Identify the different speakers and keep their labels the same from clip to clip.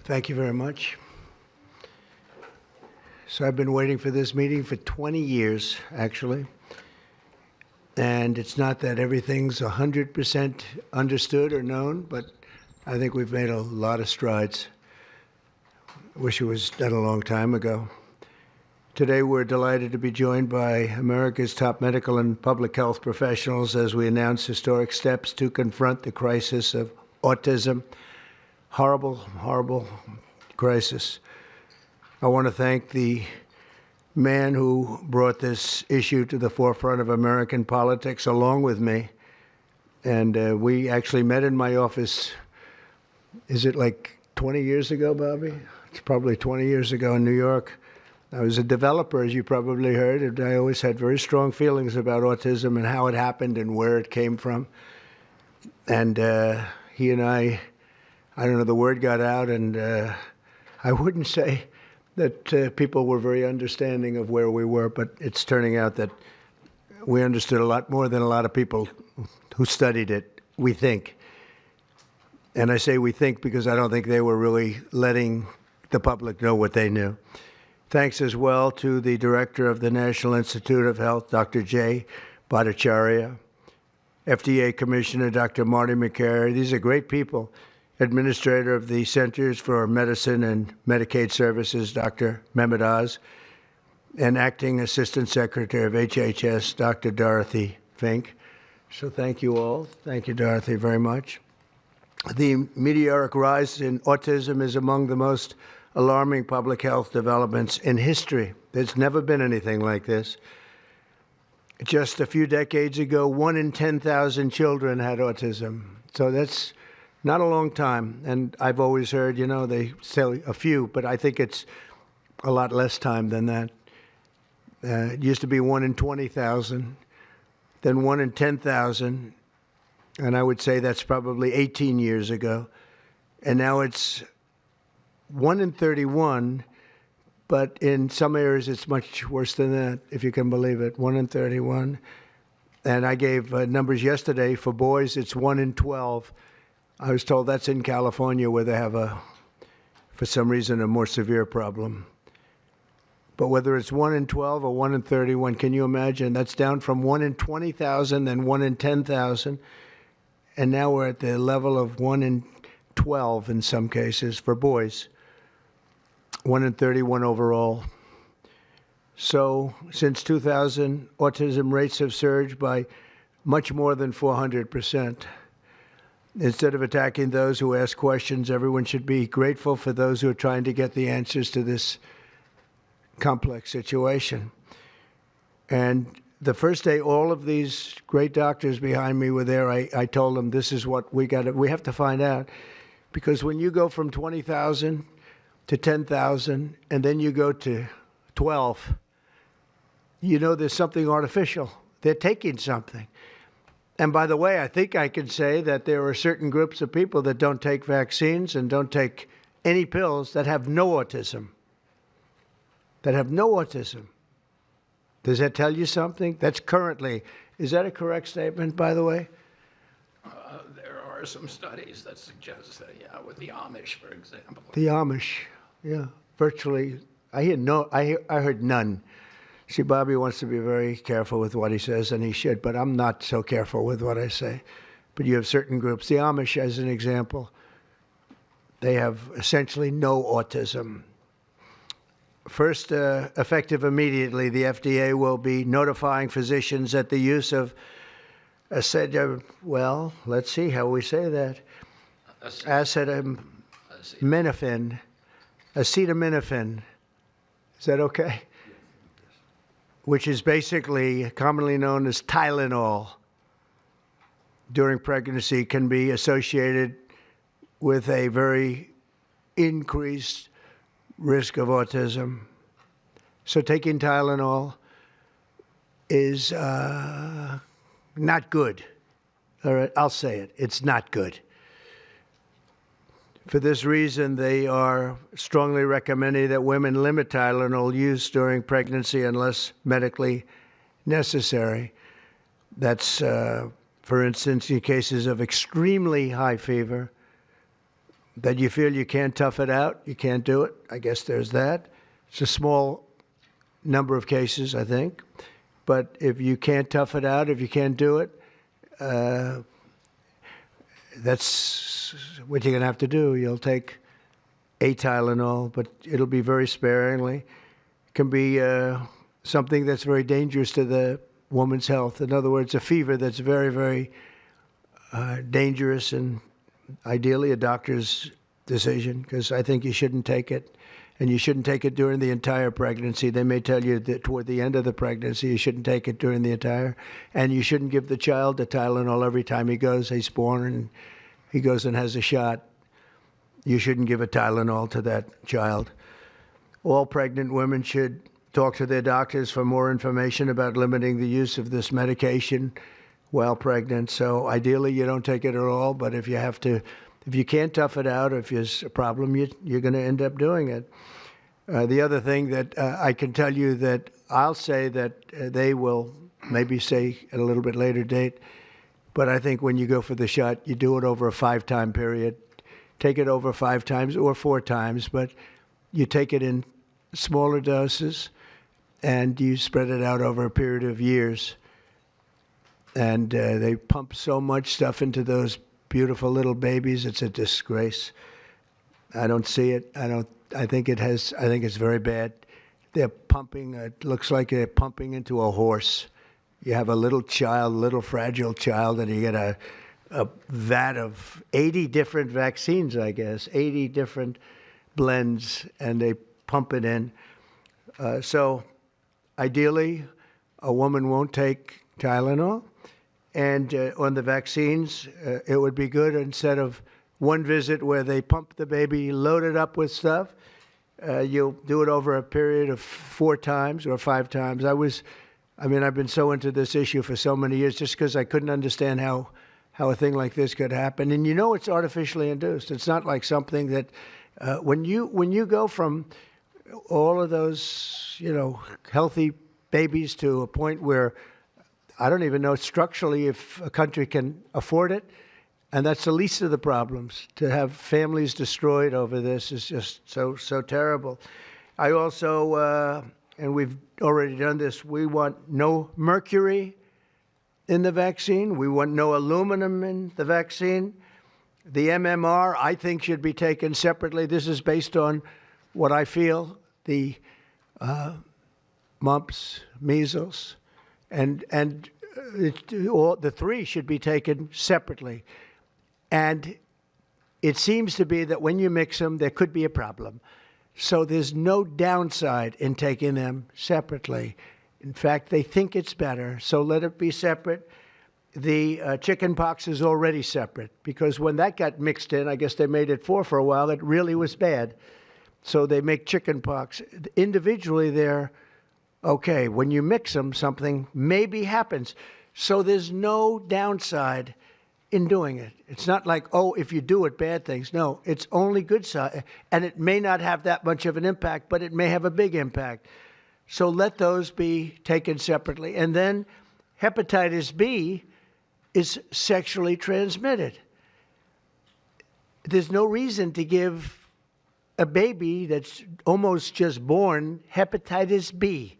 Speaker 1: Thank you very much. So I've been waiting for this meeting for 20 years, actually. And it's not that everything's 100% understood or known, but I think we've made a lot of strides. I wish it was done a long time ago. Today, we're delighted to be joined by America's top medical and public health professionals as we announce historic steps to confront the crisis of autism. Horrible, horrible crisis. I want to thank the man who brought this issue to the forefront of American politics along with me. And we actually met in my office, is it like 20 years ago, Bobby? It's probably 20 years ago in New York. I was a developer, as you probably heard, and I always had very strong feelings about autism and how it happened and where it came from. And he and I don't know, the word got out, and I wouldn't say that people were very understanding of where we were, but it's turning out that we understood a lot more than a lot of people who studied it, we think. And I say we think because I don't think they were really letting the public know what they knew. Thanks as well to the director of the National Institute of Health, Dr. Jay Bhattacharya, FDA Commissioner Dr. Marty McCary. These are great people. Administrator of the Centers for Medicine and Medicaid Services, Dr. Mehmet Oz, and Acting Assistant Secretary of HHS, Dr. Dorothy Fink. So thank you all. Thank you, Dorothy, very much. The meteoric rise in autism is among the most alarming public health developments in history. There's never been anything like this. Just a few decades ago, 1 in 10,000 children had autism. So that's not a long time. And I've always heard, you know, they say a few, but I think it's a lot less time than that. It used to be 1 in 20,000, then 1 in 10,000. And I would say that's probably 18 years ago. And now it's 1 in 31, but in some areas it's much worse than that, if you can believe it, 1 in 31. And I gave numbers yesterday. For boys, it's 1 in 12. I was told that's in California where they have for some reason, a more severe problem. But whether it's 1 in 12 or 1 in 31, can you imagine? That's down from 1 in 20,000, then 1 in 10,000. And now we're at the level of 1 in 12 in some cases for boys. 1 in 31 overall. So since 2000, autism rates have surged by much more than 400%. Instead of attacking those who ask questions, everyone should be grateful for those who are trying to get the answers to this complex situation. And the first day all of these great doctors behind me were there, I told them this is what we have to find out. Because when you go from 20,000 to 10,000, and then you go to 12, you know there's something artificial. They're taking something. And by the way, I think I can say that there are certain groups of people that don't take vaccines and don't take any pills that have no autism. That have no autism. Does that tell you something? That's currently, is that a correct statement, by the way?
Speaker 2: There are some studies that suggest that, yeah, with the Amish, for example.
Speaker 1: The Amish, yeah, virtually. I heard none. See, Bobby wants to be very careful with what he says, and he should, but I'm not so careful with what I say. But you have certain groups. The Amish, as an example, they have essentially no autism. First, effective immediately, the FDA will be notifying physicians that the use of let's see how we say that. Acetaminophen. Acetaminophen. Is that okay? Which is basically commonly known as Tylenol, during pregnancy can be associated with a very increased risk of autism. So taking Tylenol is not good. All right, I'll say it. It's not good. For this reason, they are strongly recommending that women limit Tylenol use during pregnancy unless medically necessary. That's, for instance, in cases of extremely high fever, that you feel you can't tough it out, you can't do it. I guess there's that. It's a small number of cases, I think. But if you can't tough it out, if you can't do it, that's what you're going to have to do. You'll take a Tylenol, but it'll be very sparingly. It can be something that's very dangerous to the woman's health. In other words, a fever that's very, very dangerous, and ideally a doctor's decision, because I think you shouldn't take it. And you shouldn't take it during the entire pregnancy. They may tell you that toward the end of the pregnancy, you shouldn't take it during the entire. And you shouldn't give the child a Tylenol every time he's born and he goes and has a shot. You shouldn't give a Tylenol to that child. All pregnant women should talk to their doctors for more information about limiting the use of this medication while pregnant. So ideally, you don't take it at all. But if you have to, if you can't tough it out, if there's a problem, you're going to end up doing it. The other thing that I can tell you that I'll say that they will maybe say at a little bit later date, but I think when you go for the shot, you do it over a 5-time period. Take it over 5 times or 4 times, but you take it in smaller doses and you spread it out over a period of years. And they pump so much stuff into those beautiful little babies. It's a disgrace. I don't see it. I think it's very bad. They're pumping, it looks like they're pumping into a horse. You have a little child, little fragile child, and you get a vat of 80 different vaccines, I guess, 80 different blends, and they pump it in. So ideally, a woman won't take Tylenol. And on the vaccines, it would be good instead of one visit where they pump the baby, load it up with stuff, you'll do it over a period of 4 times or 5 times. I've been so into this issue for so many years just because I couldn't understand how a thing like this could happen. And it's artificially induced. It's not like something that when you go from all of those, healthy babies to a point where I don't even know structurally if a country can afford it. And that's the least of the problems. To have families destroyed over this is just so terrible. I also, and we've already done this, we want no mercury in the vaccine. We want no aluminum in the vaccine. The MMR, I think, should be taken separately. This is based on what I feel, the mumps, measles, and the 3 should be taken separately. And it seems to be that when you mix them, there could be a problem. So there's no downside in taking them separately. In fact, they think it's better, so let it be separate. The chicken pox is already separate, because when that got mixed in, I guess they made it 4 for a while, it really was bad. So they make chicken pox. Individually, they're okay. When you mix them, something maybe happens. So there's no downside in doing it. It's not like, if you do it, bad things. No, it's only good side. And it may not have that much of an impact, but it may have a big impact. So let those be taken separately. And then hepatitis B is sexually transmitted. There's no reason to give a baby that's almost just born hepatitis B.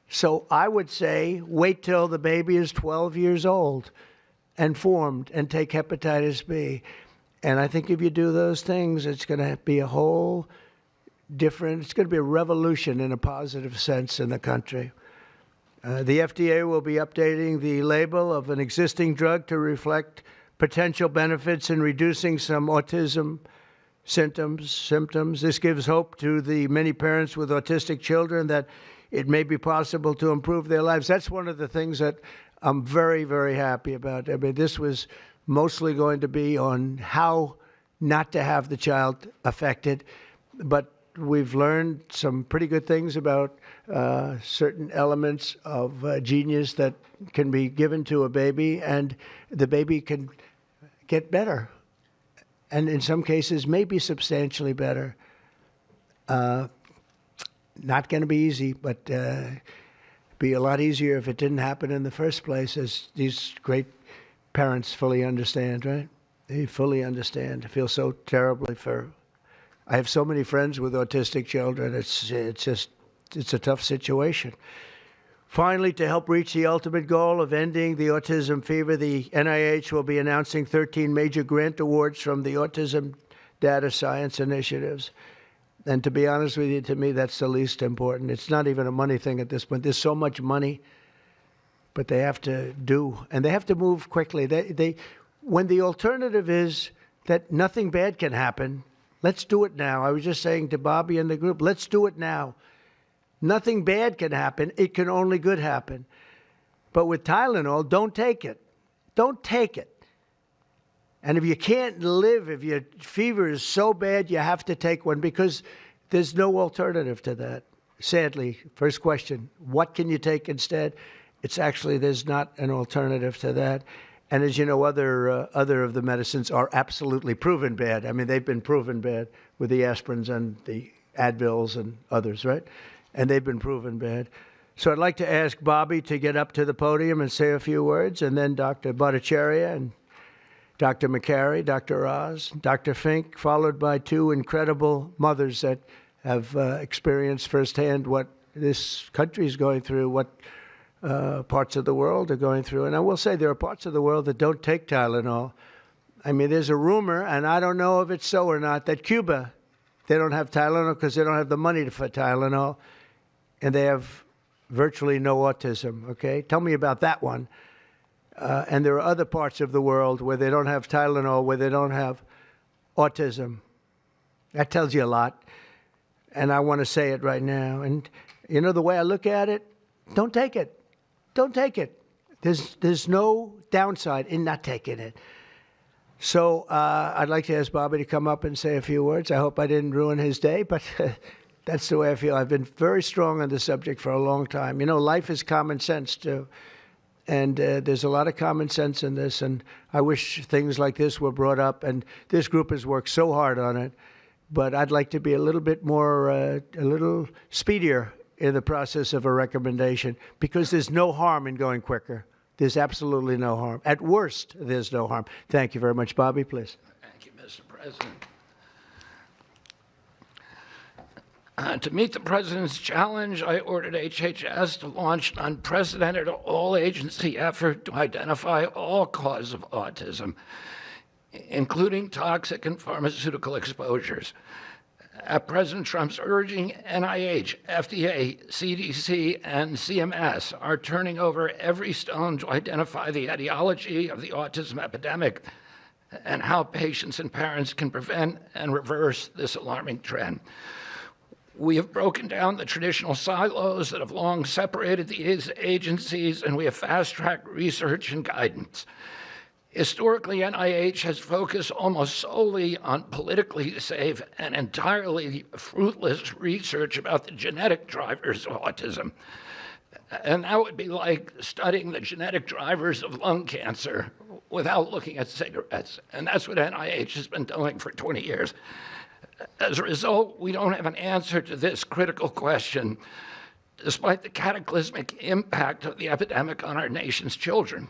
Speaker 1: So I would say wait till the baby is 12 years old and formed and take hepatitis B. And I think if you do those things, it's going to be a whole different, it's going to be a revolution in a positive sense in the country. The FDA will be updating the label of an existing drug to reflect potential benefits in reducing some autism symptoms. This gives hope to the many parents with autistic children that it may be possible to improve their lives. That's one of the things that I'm very, very happy about. I mean, this was mostly going to be on how not to have the child affected, but we've learned some pretty good things about certain elements of genius that can be given to a baby, and the baby can get better, and in some cases maybe substantially better. Not going to be easy, but be a lot easier if it didn't happen in the first place, as these great parents fully understand, right? They fully understand. I feel so terribly for. I have so many friends with autistic children. It's a tough situation. Finally, to help reach the ultimate goal of ending the autism fever, the NIH will be announcing 13 major grant awards from the Autism Data Science Initiatives. And to be honest with you, to me, that's the least important. It's not even a money thing at this point. There's so much money, but they have to do, and they have to move quickly. When the alternative is that nothing bad can happen, let's do it now. I was just saying to Bobby and the group, let's do it now. Nothing bad can happen. It can only good happen. But with Tylenol, don't take it. Don't take it. And if you can't live, if your fever is so bad, you have to take one because there's no alternative to that. Sadly, first question, what can you take instead? It's actually, there's not an alternative to that. And as you know, other of the medicines are absolutely proven bad. I mean, they've been proven bad with the aspirins and the Advils and others, right? And they've been proven bad. So I'd like to ask Bobby to get up to the podium and say a few words, and then Dr. Bhattacharya and Dr. McCary, Dr. Oz, Dr. Fink, followed by two incredible mothers that have experienced firsthand what this country is going through, what parts of the world are going through. And I will say there are parts of the world that don't take Tylenol. I mean, there's a rumor, and I don't know if it's so or not, that Cuba, they don't have Tylenol because they don't have the money for Tylenol, and they have virtually no autism, okay? Tell me about that one. And there are other parts of the world where they don't have Tylenol, where they don't have autism. That tells you a lot. And I want to say it right now. And, you know, the way I look at it, don't take it. Don't take it. There's no downside in not taking it. So I'd like to ask Bobby to come up and say a few words. I hope I didn't ruin his day, but that's the way I feel. I've been very strong on the subject for a long time. You know, life is common sense, too. And there's a lot of common sense in this, and I wish things like this were brought up, and this group has worked so hard on it, but I'd like to be a little bit more, a little speedier in the process of a recommendation, because there's no harm in going quicker. There's absolutely no harm. At worst, there's no harm. Thank you very much. Bobby, please.
Speaker 2: Thank you, Mr. President. To meet the President's challenge, I ordered HHS to launch an unprecedented all-agency effort to identify all causes of autism, including toxic and pharmaceutical exposures. At President Trump's urging, NIH, FDA, CDC, and CMS are turning over every stone to identify the etiology of the autism epidemic and how patients and parents can prevent and reverse this alarming trend. We have broken down the traditional silos that have long separated these agencies, and we have fast-tracked research and guidance. Historically, NIH has focused almost solely on politically safe and entirely fruitless research about the genetic drivers of autism. And that would be like studying the genetic drivers of lung cancer without looking at cigarettes. And that's what NIH has been doing for 20 years. As a result, we don't have an answer to this critical question, despite the cataclysmic impact of the epidemic on our nation's children.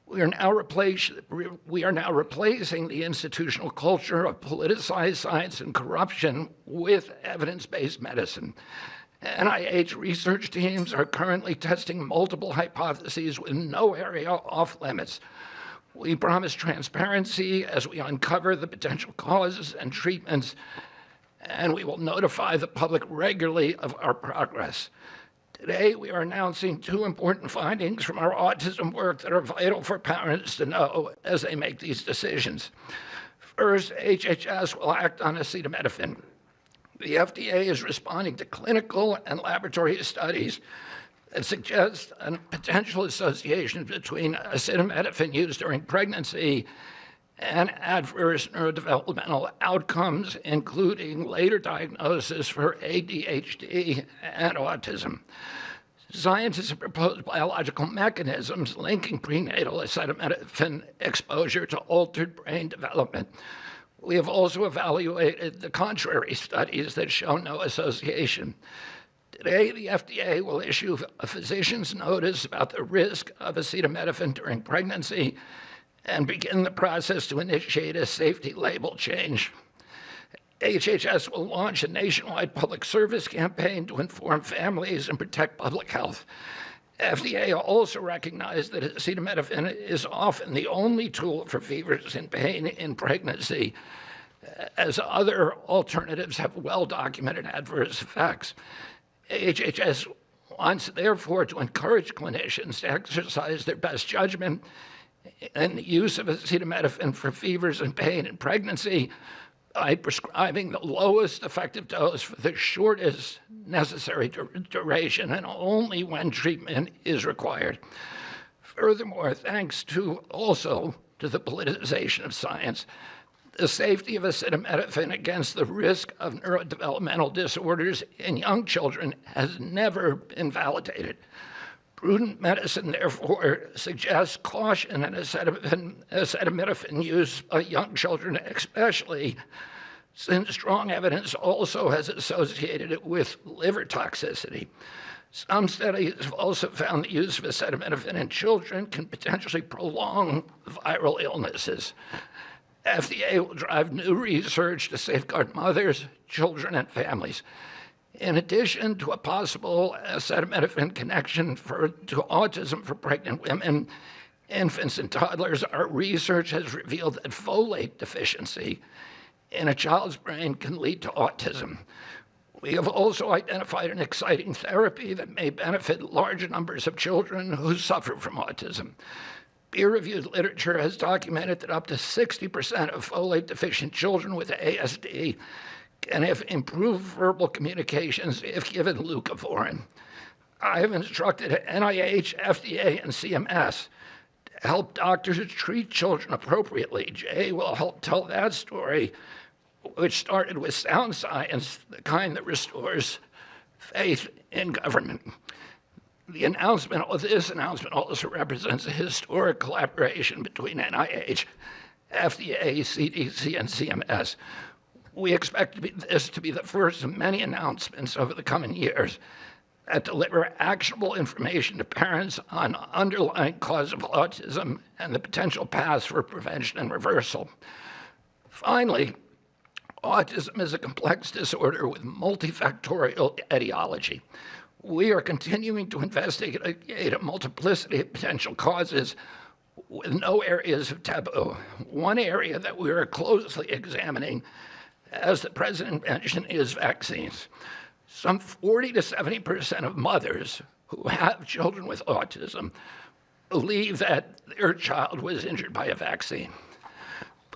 Speaker 2: We are now replacing the institutional culture of politicized science and corruption with evidence-based medicine. NIH research teams are currently testing multiple hypotheses with no area off limits. We promise transparency as we uncover the potential causes and treatments, and we will notify the public regularly of our progress. Today, we are announcing two important findings from our autism work that are vital for parents to know as they make these decisions. First, HHS will act on acetaminophen. The FDA is responding to clinical and laboratory studies that suggest a potential association between acetaminophen use during pregnancy and adverse neurodevelopmental outcomes, including later diagnosis for ADHD and autism. Scientists have proposed biological mechanisms linking prenatal acetaminophen exposure to altered brain development. We have also evaluated the contrary studies that show no association. Today, the FDA will issue a physician's notice about the risk of acetaminophen during pregnancy and begin the process to initiate a safety label change. HHS will launch a nationwide public service campaign to inform families and protect public health. FDA also recognized that acetaminophen is often the only tool for fevers and pain in pregnancy, as other alternatives have well-documented adverse effects. HHS wants, therefore, to encourage clinicians to exercise their best judgment in the use of acetaminophen for fevers and pain in pregnancy by prescribing the lowest effective dose for the shortest necessary duration and only when treatment is required. Furthermore, thanks also to the politicization of science, the safety of acetaminophen against the risk of neurodevelopmental disorders in young children has never been validated. Prudent medicine, therefore, suggests caution in acetaminophen use by young children, especially since strong evidence also has associated it with liver toxicity. Some studies have also found the use of acetaminophen in children can potentially prolong viral illnesses. FDA will drive new research to safeguard mothers, children, and families. In addition to a possible acetaminophen connection to autism for pregnant women, infants, and toddlers, our research has revealed that folate deficiency in a child's brain can lead to autism. We have also identified an exciting therapy that may benefit large numbers of children who suffer from autism. Peer-reviewed literature has documented that up to 60% of folate-deficient children with ASD can have improved verbal communications if given leucovorin. I have instructed NIH, FDA, and CMS to help doctors treat children appropriately. Jay will help tell that story, which started with sound science, the kind that restores faith in government. This announcement also represents a historic collaboration between NIH, FDA, CDC, and CMS. We expect this to be the first of many announcements over the coming years that deliver actionable information to parents on underlying cause of autism and the potential paths for prevention and reversal. Finally, autism is a complex disorder with multifactorial etiology. We are continuing to investigate a multiplicity of potential causes with no areas of taboo. One area that we are closely examining, as the President mentioned, is vaccines. Some 40 to 70% of mothers who have children with autism believe that their child was injured by a vaccine.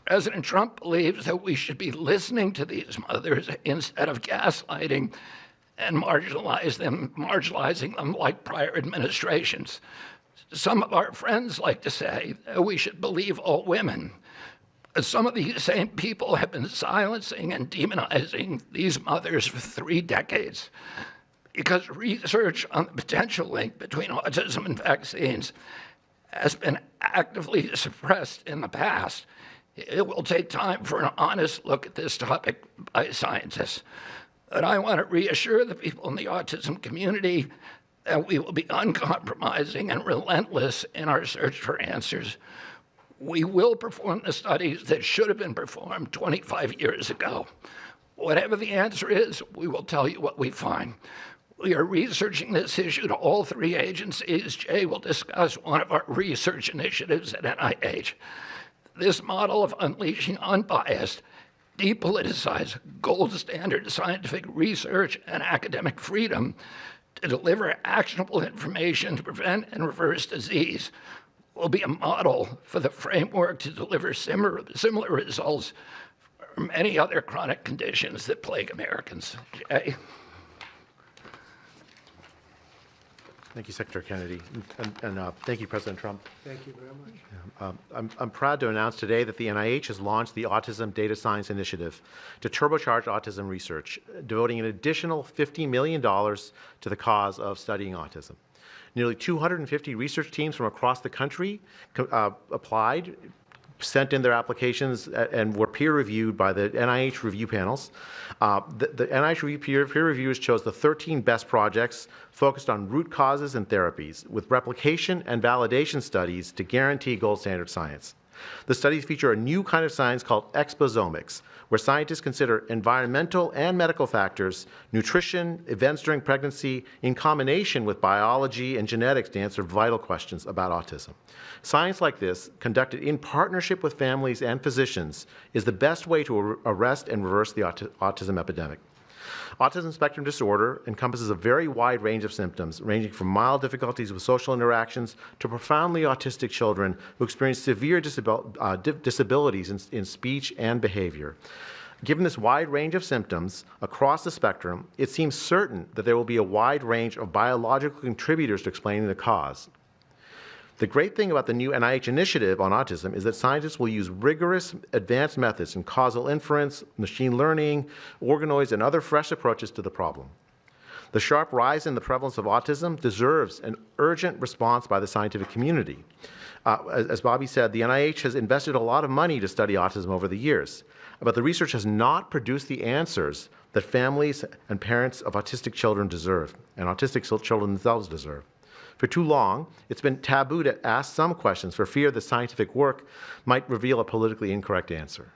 Speaker 2: President Trump believes that we should be listening to these mothers instead of gaslighting and marginalizing them like prior administrations. Some of our friends like to say that we should believe all women. Some of these same people have been silencing and demonizing these mothers for 3 decades because research on the potential link between autism and vaccines has been actively suppressed in the past. It will take time for an honest look at this topic by scientists. But I want to reassure the people in the autism community that we will be uncompromising and relentless in our search for answers. We will perform the studies that should have been performed 25 years ago. Whatever the answer is, we will tell you what we find. We are researching this issue to all 3 agencies. Jay will discuss one of our research initiatives at NIH. This model of unleashing unbiased, depoliticized, gold standard scientific research and academic freedom to deliver actionable information to prevent and reverse disease will be a model for the framework to deliver similar results for many other chronic conditions that plague Americans. Jay?
Speaker 3: Thank you, Secretary Kennedy, and thank you, President Trump.
Speaker 1: Thank you very much.
Speaker 3: I'm proud to announce today that the NIH has launched the Autism Data Science Initiative to turbocharge autism research, devoting an additional $50 million to the cause of studying autism. Nearly 250 research teams from across the country applied, sent in their applications, and were peer-reviewed by the NIH review panels. The NIH peer reviewers chose the 13 best projects focused on root causes and therapies, with replication and validation studies to guarantee gold standard science. The studies feature a new kind of science called exposomics, where scientists consider environmental and medical factors, nutrition, events during pregnancy, in combination with biology and genetics to answer vital questions about autism. Science like this, conducted in partnership with families and physicians, is the best way to arrest and reverse the autism epidemic. Autism spectrum disorder encompasses a very wide range of symptoms, ranging from mild difficulties with social interactions to profoundly autistic children who experience severe disabilities in speech and behavior. Given this wide range of symptoms across the spectrum, it seems certain that there will be a wide range of biological contributors to explaining the cause. The great thing about the new NIH initiative on autism is that scientists will use rigorous advanced methods in causal inference, machine learning, organoids, and other fresh approaches to the problem. The sharp rise in the prevalence of autism deserves an urgent response by the scientific community. As Bobby said, the NIH has invested a lot of money to study autism over the years, but the research has not produced the answers that families and parents of autistic children deserve, and autistic children themselves deserve. For too long, it's been taboo to ask some questions for fear the scientific work might reveal a politically incorrect answer.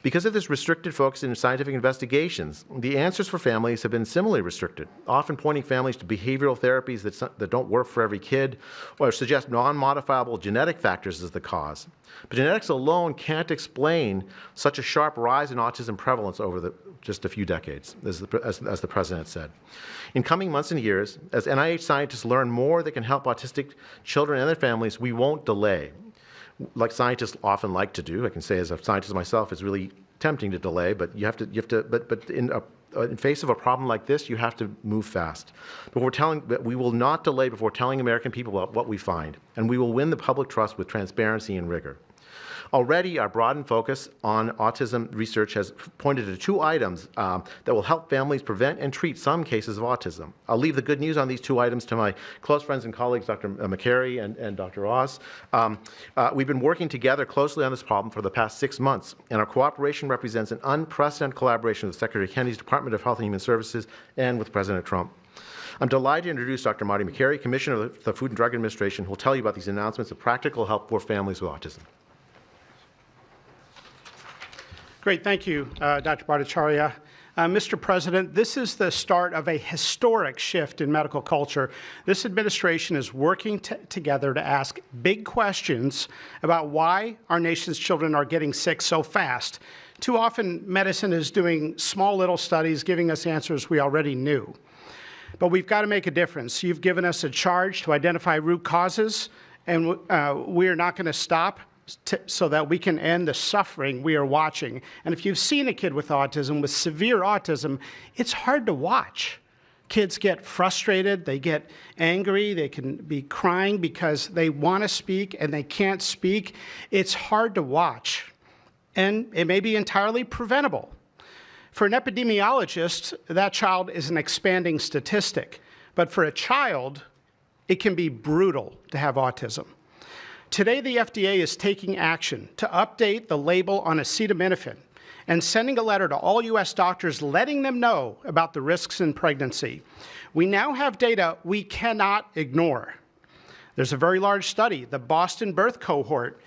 Speaker 3: Because of this restricted focus in scientific investigations, the answers for families have been similarly restricted, often pointing families to behavioral therapies that don't work for every kid or suggest non-modifiable genetic factors as the cause. But genetics alone can't explain such a sharp rise in autism prevalence over just a few decades, as the president said. In coming months and years, as NIH scientists learn more that can help autistic children and their families, we won't delay. Like scientists often like to do, I can say as a scientist myself, it's really tempting to delay, but but in face of a problem like this, you have to move fast. But we will not delay before telling American people about what we find, and we will win the public trust with transparency and rigor. Already, our broadened focus on autism research has pointed to 2 items that will help families prevent and treat some cases of autism. I'll leave the good news on these 2 items to my close friends and colleagues, Dr. McCary and Dr. Oz. We've been working together closely on this problem for the past 6 months, and our cooperation represents an unprecedented collaboration with Secretary Kennedy's Department of Health and Human Services and with President Trump. I'm delighted to introduce Dr. Marty McCary, Commissioner of the Food and Drug Administration, who will tell you about these announcements of practical help for families with autism.
Speaker 4: Great, thank you, Dr. Bhattacharya. Mr. President, this is the start of a historic shift in medical culture. This administration is working together to ask big questions about why our nation's children are getting sick so fast. Too often, medicine is doing small little studies, giving us answers we already knew. But we've got to make a difference. You've given us a charge to identify root causes, and we are not going to stop so that we can end the suffering we are watching. And if you've seen a kid with autism, with severe autism, it's hard to watch. Kids get frustrated, they get angry, they can be crying because they want to speak and they can't speak. It's hard to watch, and it may be entirely preventable. For an epidemiologist, that child is an expanding statistic, but for a child, it can be brutal to have autism. Today, the FDA is taking action to update the label on acetaminophen and sending a letter to all U.S. doctors letting them know about the risks in pregnancy. We now have data we cannot ignore. There's a very large study, the Boston Birth Cohort,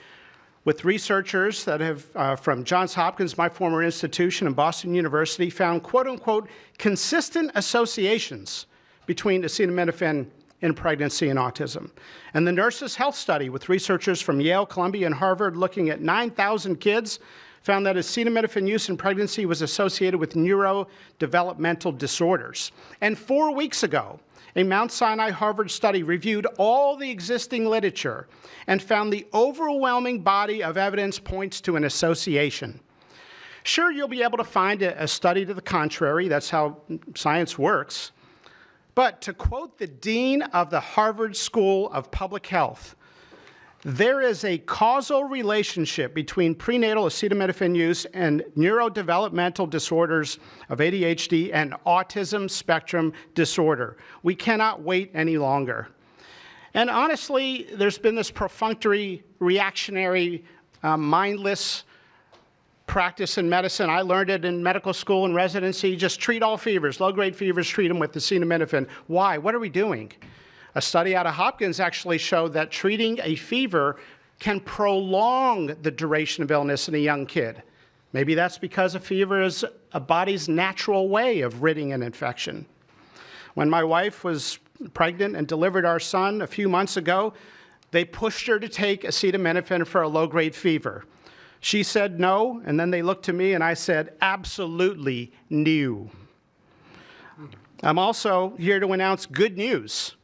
Speaker 4: with researchers that have, from Johns Hopkins, my former institution, and Boston University, found, quote unquote, consistent associations between acetaminophen in pregnancy and autism. And the Nurses' Health Study with researchers from Yale, Columbia, and Harvard looking at 9,000 kids found that acetaminophen use in pregnancy was associated with neurodevelopmental disorders. And 4 weeks ago, a Mount Sinai Harvard study reviewed all the existing literature and found the overwhelming body of evidence points to an association. Sure, you'll be able to find a study to the contrary. That's how science works. But to quote the dean of the Harvard School of Public Health, there is a causal relationship between prenatal acetaminophen use and neurodevelopmental disorders of ADHD and autism spectrum disorder. We cannot wait any longer. And honestly, there's been this perfunctory, reactionary, mindless practice in medicine. I learned it in medical school and residency. Just treat all fevers, low-grade fevers, treat them with acetaminophen. Why? What are we doing? A study out of Hopkins actually showed that treating a fever can prolong the duration of illness in a young kid. Maybe that's because a fever is a body's natural way of ridding an infection. When my wife was pregnant and delivered our son a few months ago, they pushed her to take acetaminophen for a low-grade fever. She said no, and then they looked to me and I said, absolutely no. I'm also here to announce good news.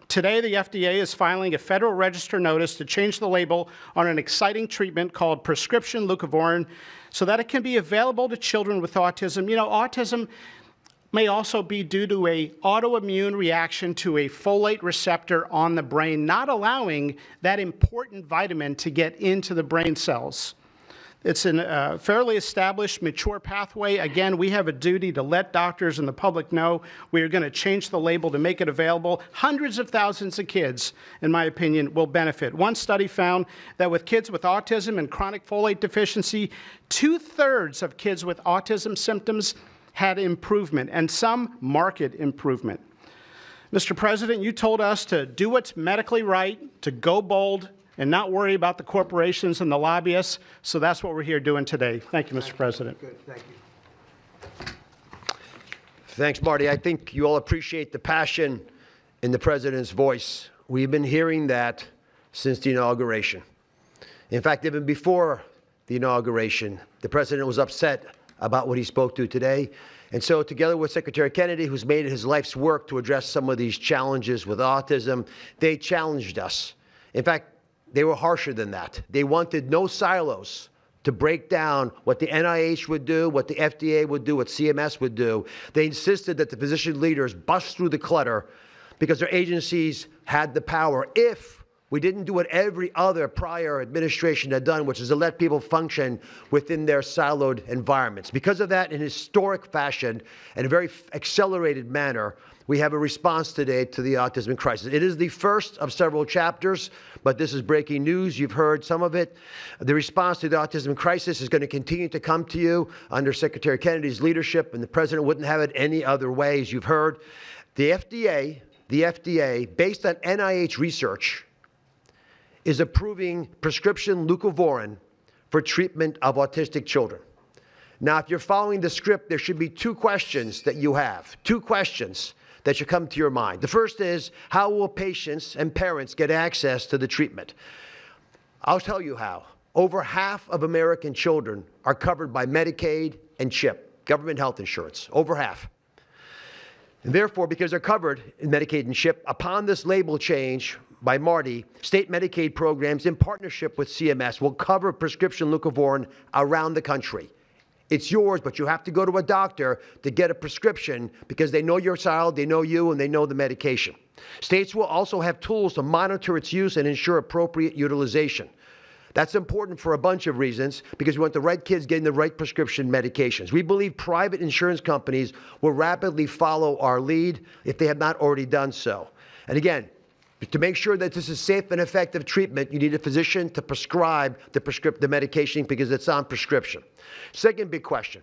Speaker 4: Today, the FDA is filing a Federal Register notice to change the label on an exciting treatment called prescription leucovorin so that it can be available to children with autism. You know, autism may also be due to an autoimmune reaction to a folate receptor on the brain, not allowing that important vitamin to get into the brain cells. It's a fairly established, mature pathway. Again, we have a duty to let doctors and the public know we are going to change the label to make it available. Hundreds of thousands of kids, in my opinion, will benefit. One study found that with kids with autism and chronic folate deficiency, 2/3 of kids with autism symptoms had improvement, and some marked improvement. Mr. President, you told us to do what's medically right, to go bold, and not worry about the corporations and the lobbyists. So that's what we're here doing today. Thank you, Mr. President.
Speaker 1: Good, thank you.
Speaker 5: Thanks, Marty. I think you all appreciate the passion in the President's voice. We've been hearing that since the inauguration. In fact, even before the inauguration, the President was upset about what he spoke to today. And so together with Secretary Kennedy, who's made it his life's work to address some of these challenges with autism, they challenged us. In fact, they were harsher than that. They wanted no silos to break down what the NIH would do, what the FDA would do, what CMS would do. They insisted that the physician leaders bust through the clutter because their agencies had the power if we didn't do what every other prior administration had done, which is to let people function within their siloed environments. Because of that, in historic fashion and a very accelerated manner, we have a response today to the autism crisis. It is the first of several chapters, but this is breaking news. You've heard some of it. The response to the autism crisis is going to continue to come to you under Secretary Kennedy's leadership, and the President wouldn't have it any other way, as you've heard. The FDA, based on NIH research, is approving prescription leucovorin for treatment of autistic children. Now, if you're following the script, there should be two questions that you have, two questions that should come to your mind. The first is, how will patients and parents get access to the treatment? I'll tell you how. Over half of American children are covered by Medicaid and CHIP, government health insurance, over half. And therefore, because they're covered in Medicaid and CHIP, upon this label change by Marty, state Medicaid programs in partnership with CMS will cover prescription leucovorin around the country. It's yours, but you have to go to a doctor to get a prescription because they know your child, they know you, and they know the medication. States will also have tools to monitor its use and ensure appropriate utilization. That's important for a bunch of reasons because we want the right kids getting the right prescription medications. We believe private insurance companies will rapidly follow our lead if they have not already done so. And again, to make sure that this is safe and effective treatment, you need a physician to prescribe the medication because it's on prescription. Second big question.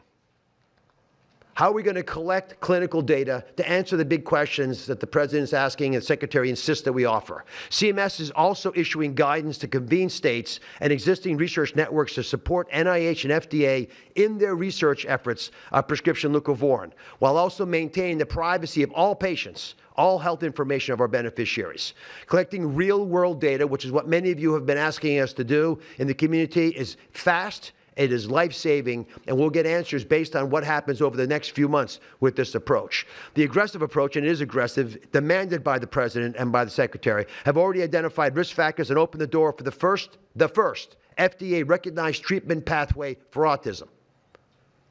Speaker 5: How are we going to collect clinical data to answer the big questions that the President's asking and the Secretary insists that we offer? CMS is also issuing guidance to convene states and existing research networks to support NIH and FDA in their research efforts of prescription leucovorin, while also maintaining the privacy of all patients, all health information of our beneficiaries. Collecting real-world data, which is what many of you have been asking us to do in the community, is fast, it is life-saving, and we'll get answers based on what happens over the next few months with this approach. The aggressive approach, and it is aggressive, demanded by the President and by the Secretary, have already identified risk factors and opened the door for the first FDA-recognized treatment pathway for autism.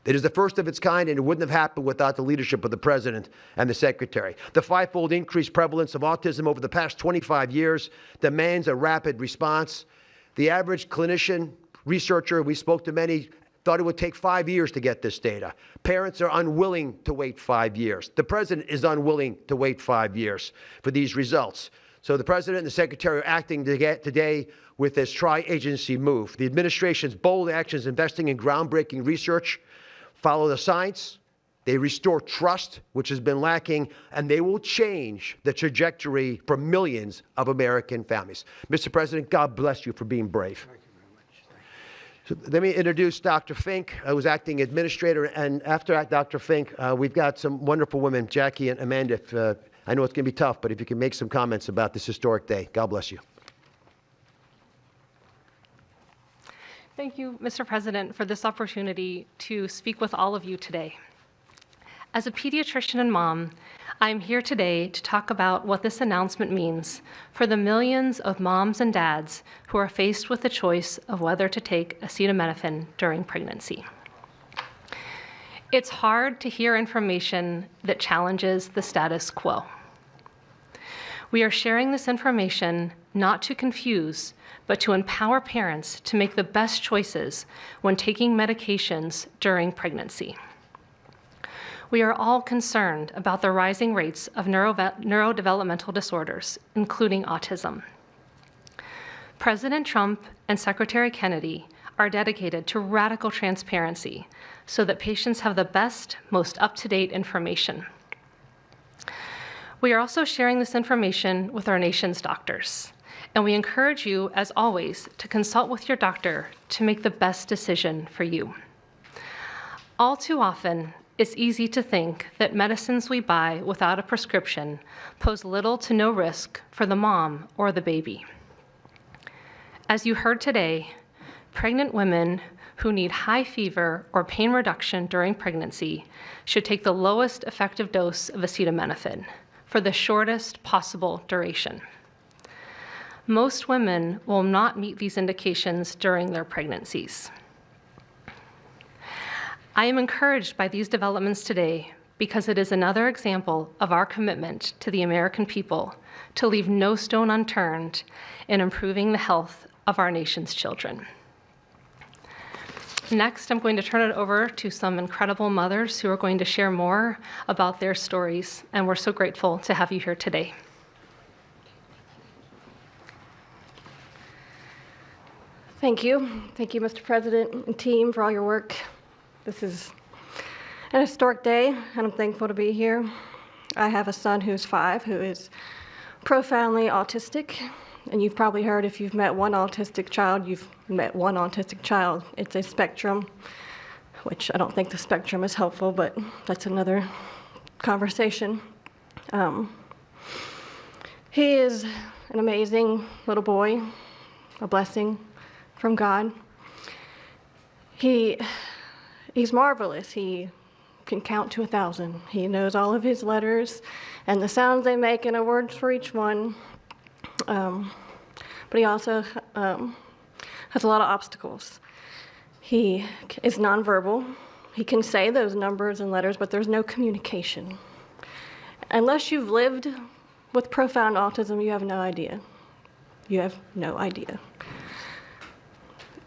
Speaker 5: It is the first of its kind, and it wouldn't have happened without the leadership of the President and the Secretary. The fivefold increased prevalence of autism over the past 25 years demands a rapid response. The average clinician, researcher, we spoke to many, thought it would take 5 years to get this data. Parents are unwilling to wait 5 years. The President is unwilling to wait 5 years for these results. So the President and the Secretary are acting today with this tri-agency move. The administration's bold actions investing in groundbreaking research follow the science, They restore trust, which has been lacking, and they will change the trajectory for millions of American families. Mr. President, God bless you for being brave. Thank you very much. So let me introduce Dr. Fink, who's acting administrator, and after Dr. Fink, we've got some wonderful women, Jackie and Amanda. If, I know it's going to be tough, but if you can make some comments about this historic day. God bless you.
Speaker 6: Thank you, Mr. President, for this opportunity to speak with all of you today. As a pediatrician and mom, I am here today to talk about what this announcement means for the millions of moms and dads who are faced with the choice of whether to take acetaminophen during pregnancy. It's hard to hear information that challenges the status quo. We are sharing this information not to confuse, but to empower parents to make the best choices when taking medications during pregnancy. We are all concerned about the rising rates of neurodevelopmental disorders, including autism. President Trump and Secretary Kennedy are dedicated to radical transparency so that patients have the best, most up-to-date information. We are also sharing this information with our nation's doctors, and we encourage you, as always, to consult with your doctor to make the best decision for you. All too often, it's easy to think that medicines we buy without a prescription pose little to no risk for the mom or the baby. As you heard today, pregnant women who need high fever or pain reduction during pregnancy should take the lowest effective dose of acetaminophen for the shortest possible duration. Most women will not meet these indications during their pregnancies. I am encouraged by these developments today because it is another example of our commitment to the American people to leave no stone unturned in improving the health of our nation's children. Next, I'm going to turn it over to some incredible mothers who are going to share more about their stories, and we're so grateful to have you here today.
Speaker 7: Thank you. Thank you, Mr. President and team, for all your work. This is an historic day, and I'm thankful to be here. I have a son who's 5 who is profoundly autistic, and you've probably heard if you've met one autistic child, you've met one autistic child. It's a spectrum, which I don't think the spectrum is helpful, but that's another conversation. He is an amazing little boy, a blessing from God. He's marvelous. He can count to 1,000. He knows all of his letters and the sounds they make and a word for each one. But he also has a lot of obstacles. He is nonverbal. He can say those numbers and letters, but there's no communication. Unless you've lived with profound autism, you have no idea. You have no idea.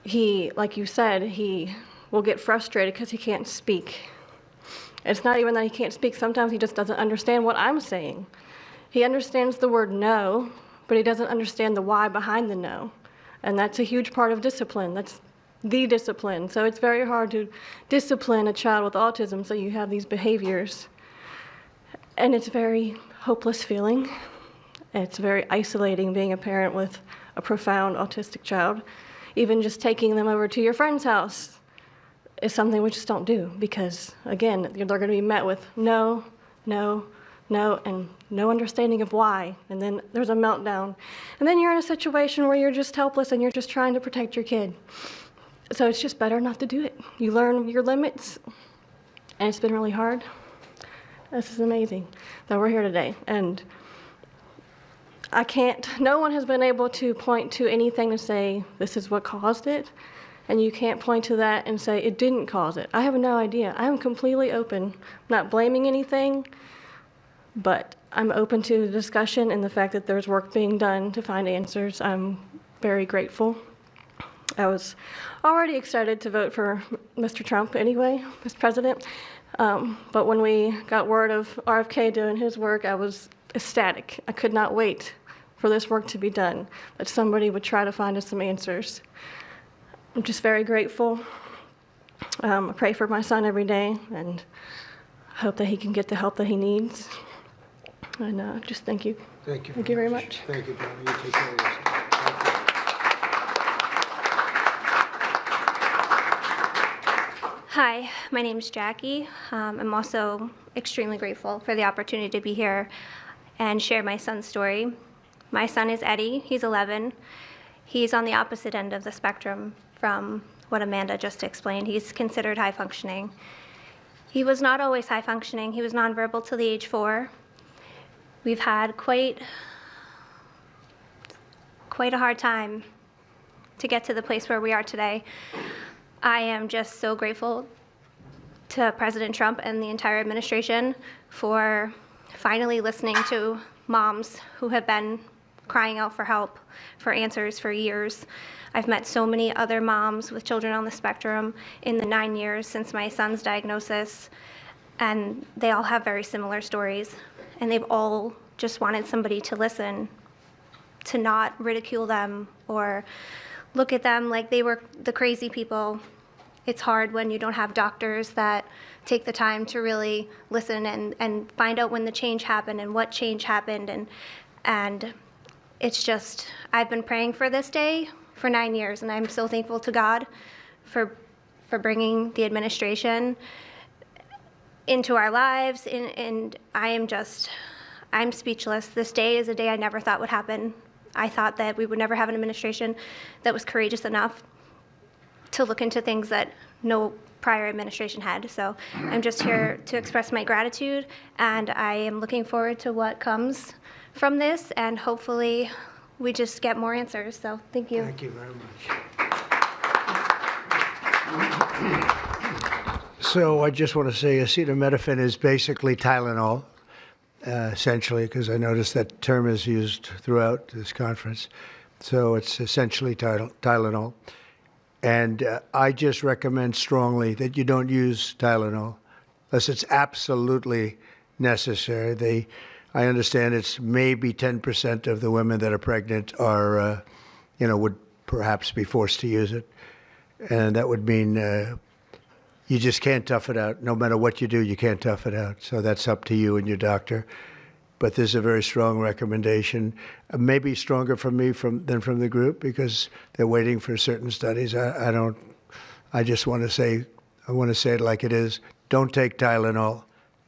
Speaker 7: He, like you said, he will get frustrated because he can't speak. It's not even that he can't speak. Sometimes he just doesn't understand what I'm saying. He understands the word no, but he doesn't understand the why behind the no. And that's a huge part of discipline. That's the discipline. So it's very hard to discipline a child with autism, so you have these behaviors. And it's a very hopeless feeling. It's very isolating being a parent with a profound autistic child. Even just taking them over to your friend's house is something we just don't do because, again, they're going to be met with no, no, no, and no understanding of why. And then there's a meltdown. And then you're in a situation where you're just helpless and you're just trying to protect your kid. So it's just better not to do it. You learn your limits, and it's been really hard. This is amazing that we're here today. And no one has been able to point to anything to say this is what caused it. And you can't point to that and say it didn't cause it. I have no idea. I'm completely open. I'm not blaming anything, but I'm open to the discussion and the fact that there's work being done to find answers. I'm very grateful. I was already excited to vote for Mr. Trump anyway, Mr. President. But when we got word of RFK doing his work, I was ecstatic. I could not wait for this work to be done, that somebody would try to find us some answers. I'm just very grateful. I pray for my son every day and hope that he can get the help that he needs. And just thank you.
Speaker 1: Thank you.
Speaker 7: Thank you very much.
Speaker 1: Thank you, Donna. You take care of yourself.
Speaker 8: Hi, my name is Jackie. I'm also extremely grateful for the opportunity to be here and share my son's story. My son is Eddie. He's 11. He's on the opposite end of the spectrum from what Amanda just explained. He's considered high functioning. He was not always high functioning. He was nonverbal till the age 4. We've had quite a hard time to get to the place where we are today. I am just so grateful to President Trump and the entire administration for finally listening to moms who have been crying out for help, for answers for years. I've met so many other moms with children on the spectrum in the 9 years since my son's diagnosis, and they all have very similar stories. And they've all just wanted somebody to listen, to not ridicule them or look at them like they were the crazy people. It's hard when you don't have doctors that take the time to really listen and find out when the change happened and what change happened. And it's just, I've been praying for this day for 9 years, and I'm so thankful to God for bringing the administration into our lives, and I'm speechless. This day is a day I never thought would happen. I thought that we would never have an administration that was courageous enough to look into things that no prior administration had. So I'm just here to express my gratitude, and I am looking forward to what comes from this, and hopefully we just get more answers. So thank you.
Speaker 1: Thank you very much. So I just want to say acetaminophen is basically Tylenol, essentially, because I noticed that term is used throughout this conference. So it's essentially Tylenol. And I just recommend strongly that you don't use Tylenol unless it's absolutely necessary. I understand it's maybe 10% of the women that are pregnant are, would perhaps be forced to use it. And that would mean you just can't tough it out. No matter what you do, you can't tough it out. So that's up to you and your doctor. But there's a very strong recommendation, maybe stronger from me than from the group, because they're waiting for certain studies. I just want to say, I want to say it like it is. Don't take Tylenol.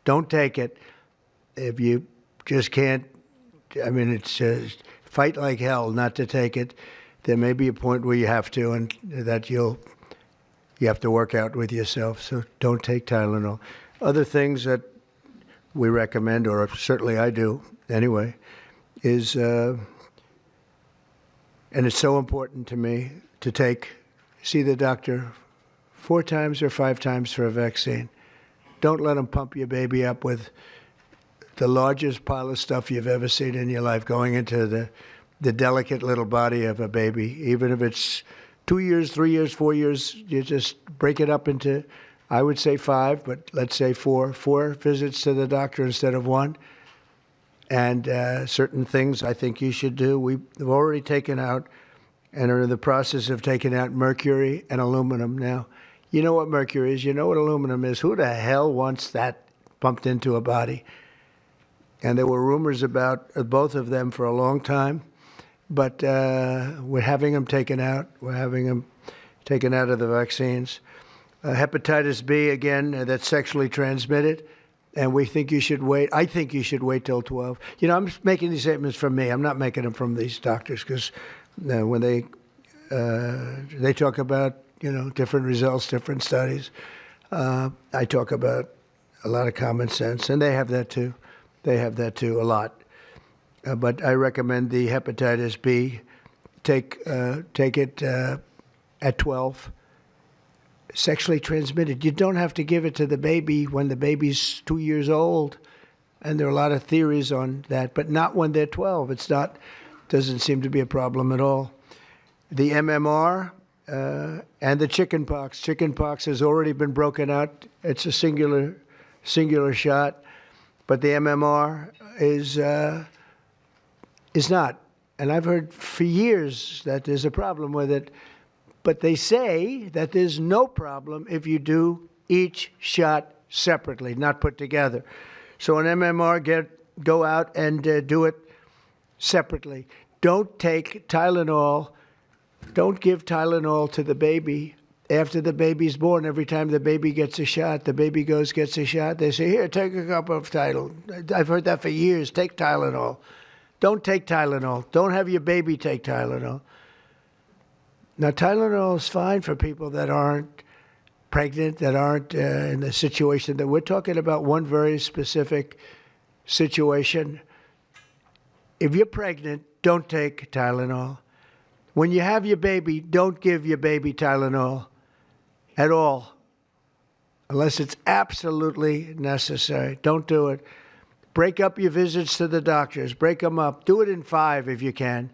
Speaker 1: Don't take it. If you just can't, it's fight like hell not to take it. There may be a point where you have to, and that you have to work out with yourself. So don't take Tylenol. Other things that we recommend, or certainly I do anyway, is, and it's so important to me to see the doctor 4 times or 5 times for a vaccine. Don't let them pump your baby up with the largest pile of stuff you've ever seen in your life going into the delicate little body of a baby. Even if it's 2 years, 3 years, 4 years, you just break it up into, I would say 5, but let's say 4 visits to the doctor instead of 1. And certain things I think you should do. We've already taken out and are in the process of taking out mercury and aluminum now. You know what mercury is. You know what aluminum is. Who the hell wants that pumped into a body? And there were rumors about both of them for a long time. But we're having them taken out. We're having them taken out of the vaccines. Hepatitis B, again, that's sexually transmitted. And we think you should wait. I think you should wait till 12. I'm making these statements from me. I'm not making them from these doctors, because when they talk about, different results, different studies, I talk about a lot of common sense. And they have that too. They have that too, a lot. But I recommend the hepatitis B. Take it at 12. Sexually transmitted. You don't have to give it to the baby when the baby's 2 years old. And there are a lot of theories on that, but not when they're 12. Doesn't seem to be a problem at all. The MMR and the chickenpox. Chickenpox has already been broken out. It's a singular shot. But the MMR is not. And I've heard for years that there's a problem with it. But they say that there's no problem if you do each shot separately, not put together. So an MMR, go out and do it separately. Don't take Tylenol. Don't give Tylenol to the baby after the baby's born. Every time the baby gets a shot, the baby gets a shot. They say, here, take a cup of Tylenol. I've heard that for years. Take Tylenol. Don't take Tylenol. Don't have your baby take Tylenol. Now, Tylenol is fine for people that aren't pregnant, that aren't in the situation that we're talking about. One very specific situation. If you're pregnant, don't take Tylenol. When you have your baby, don't give your baby Tylenol at all, unless it's absolutely necessary. Don't do it. Break up your visits to the doctors. Break them up. Do it in 5 if you can.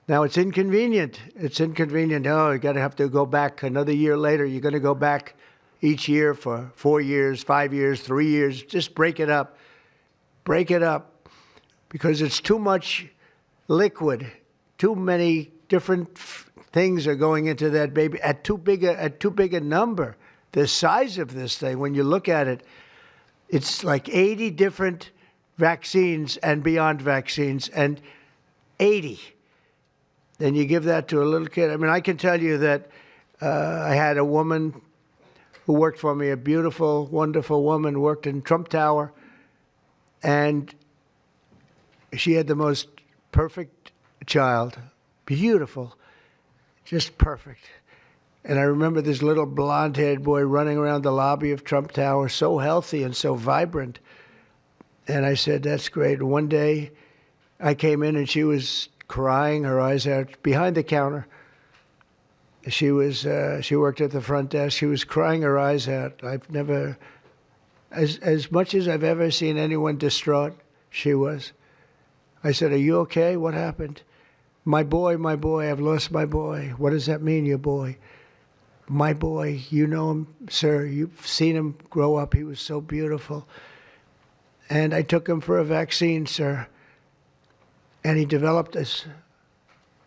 Speaker 1: Now, it's inconvenient. It's inconvenient. Oh, you got to have to go back another year later. You're going to go back each year for 4 years, 5 years, 3 years. Just break it up. Break it up, because it's too much liquid. Too many different things are going into that baby at too big a number. The size of this thing, when you look at it, it's like 80 different vaccines and beyond vaccines, and 80. Then you give that to a little kid. I mean, I can tell you that I had a woman who worked for me, a beautiful, wonderful woman, worked in Trump Tower, and she had the most perfect child. Beautiful. Just perfect. And I remember this little blonde-haired boy running around the lobby of Trump Tower, so healthy and so vibrant. And I said, that's great. One day I came in and she was crying her eyes out behind the counter. She worked at the front desk. She was crying her eyes out. I've never, as much as I've ever seen anyone distraught, she was. I said, are you okay? What happened? My boy, I've lost my boy. What does that mean, your boy? My boy, you know him, sir. You've seen him grow up. He was so beautiful. And I took him for a vaccine, sir. And he developed this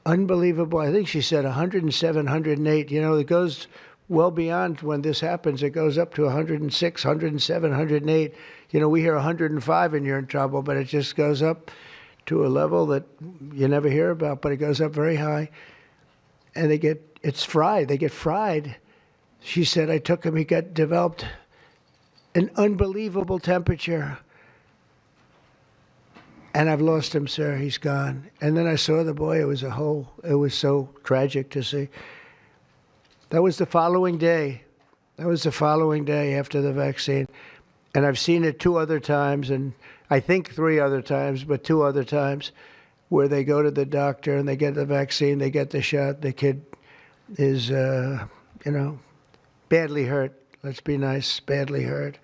Speaker 1: unbelievable, I think she said 107, 108. You know, it goes well beyond when this happens. It goes up to 106, 107, 108. You know, we hear 105 and you're in trouble, but it just goes up to a level that you never hear about, but it goes up very high. And it's fried. They get fried. She said, I took him, he developed an unbelievable temperature. And I've lost him, sir. He's gone. And then I saw the boy. It was so tragic to see. That was the following day. That was the following day after the vaccine. And I've seen it 2 other times, and I think 3 other times, but 2 other times, where they go to the doctor and they get the vaccine, they get the shot. The kid is, badly hurt. Let's be nice, badly hurt.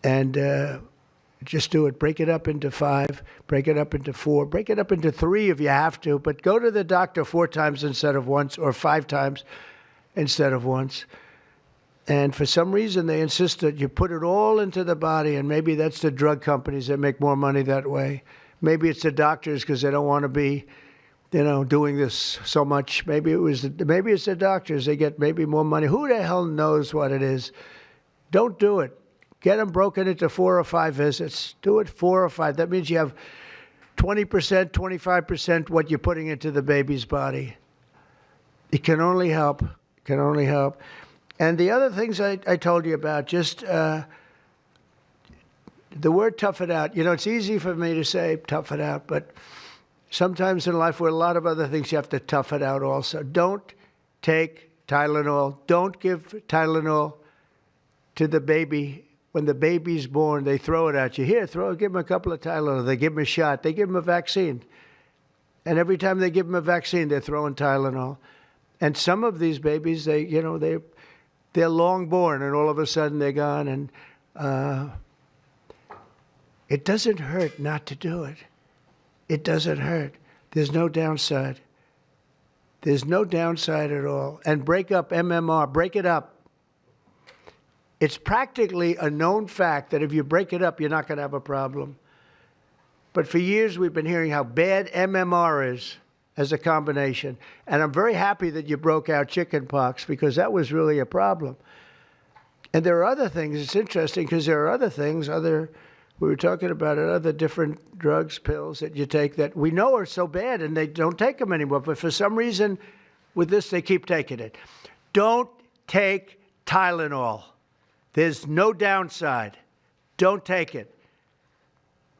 Speaker 1: And just do it. Break it up into 5, break it up into 4, break it up into 3 if you have to, but go to the doctor 4 times instead of once, or 5 times instead of once. And for some reason, they insist that you put it all into the body, and maybe that's the drug companies that make more money that way. Maybe it's the doctors because they don't want to be, doing this so much. Maybe it's the doctors. They get maybe more money. Who the hell knows what it is? Don't do it. Get them broken into 4 or 5 visits. Do it 4 or 5. That means you have 20%, 25% what you're putting into the baby's body. It can only help. It can only help. And the other things I told you about, just the word tough it out. It's easy for me to say tough it out, but sometimes in life with a lot of other things you have to tough it out also. Don't take Tylenol. Don't give Tylenol to the baby. When the baby's born, they throw it at you. Here, give him a couple of Tylenol. They give him a shot. They give him a vaccine. And every time they give him a vaccine, they're throwing Tylenol. And some of these babies, they're long born, and all of a sudden they're gone. And it doesn't hurt not to do it. It doesn't hurt. There's no downside. There's no downside at all. And break up MMR. Break it up. It's practically a known fact that if you break it up, you're not going to have a problem. But for years, we've been hearing how bad MMR is as a combination. And I'm very happy that you broke out chickenpox, because that was really a problem. And there are other things. It's interesting because there are other things, we were talking about it, other different drugs, pills that you take that we know are so bad and they don't take them anymore. But for some reason, with this, they keep taking it. Don't take Tylenol. There's no downside. Don't take it.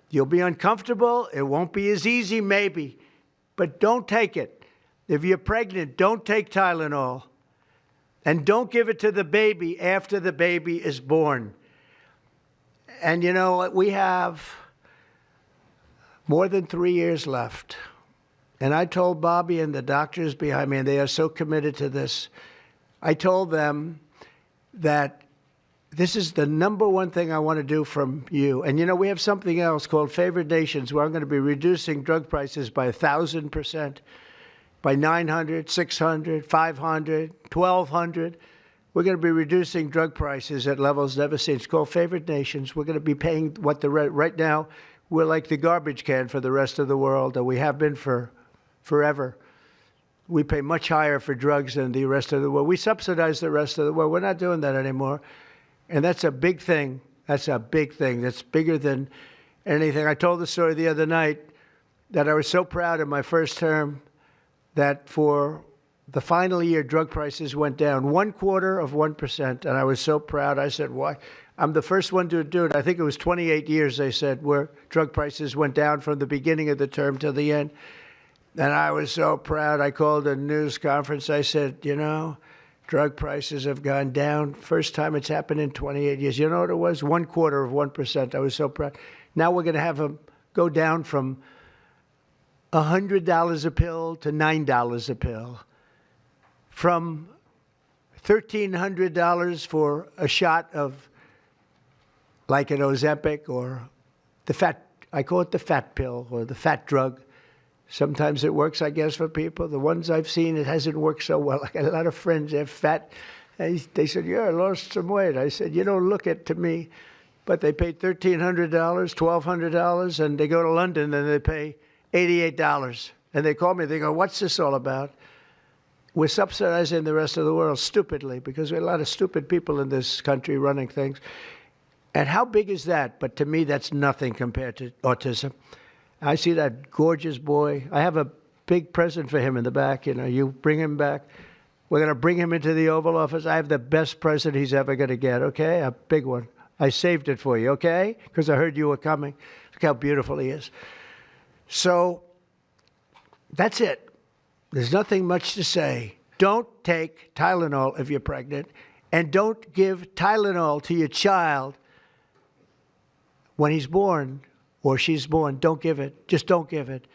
Speaker 1: You'll be uncomfortable. It won't be as easy, maybe. But don't take it. If you're pregnant, don't take Tylenol. And don't give it to the baby after the baby is born. And you know, we have more than 3 years left. And I told Bobby and the doctors behind me, and they are so committed to this, I told them that this is the number one thing I want to do from you. And you know, we have something else called Favored Nations, where I'm going to be reducing drug prices by 1,000%. By 900, 600, 500, 1,200. We're going to be reducing drug prices at levels never seen. It's called Favored Nations. We're going to be paying what right now, we're like the garbage can for the rest of the world, and we have been for forever. We pay much higher for drugs than the rest of the world. We subsidize the rest of the world. We're not doing that anymore. And that's a big thing. That's a big thing. That's bigger than anything. I told the story the other night that I was so proud in my first term that for the final year, drug prices went down 0.25%, and I was so proud. I said, why? I'm the first one to do it. I think it was 28 years, they said, where drug prices went down from the beginning of the term to the end. And I was so proud. I called a news conference. I said, you know, drug prices have gone down. First time it's happened in 28 years. You know what it was? 0.25%. I was so proud. Now we're going to have them go down from $100 a pill to $9 a pill, from $1,300 for a shot of like an Ozempic or I call it the fat pill or the fat drug. Sometimes it works, I guess, for people. The ones I've seen, it hasn't worked so well. I got a lot of friends, they're fat. They said, yeah, I lost some weight. I said, you don't look it to me. But they paid $1,300, $1,200, and they go to London and they pay $88. And they call me, they go, what's this all about? We're subsidizing the rest of the world stupidly because we have a lot of stupid people in this country running things. And how big is that? But to me, that's nothing compared to autism. I see that gorgeous boy. I have a big present for him in the back. You know, you bring him back. We're going to bring him into the Oval Office. I have the best present he's ever going to get, okay? A big one. I saved it for you, okay? Because I heard you were coming. Look how beautiful he is. So that's it. There's nothing much to say. Don't take Tylenol if you're pregnant, and don't give Tylenol to your child when he's born or she's born. Don't give it. Just don't give it.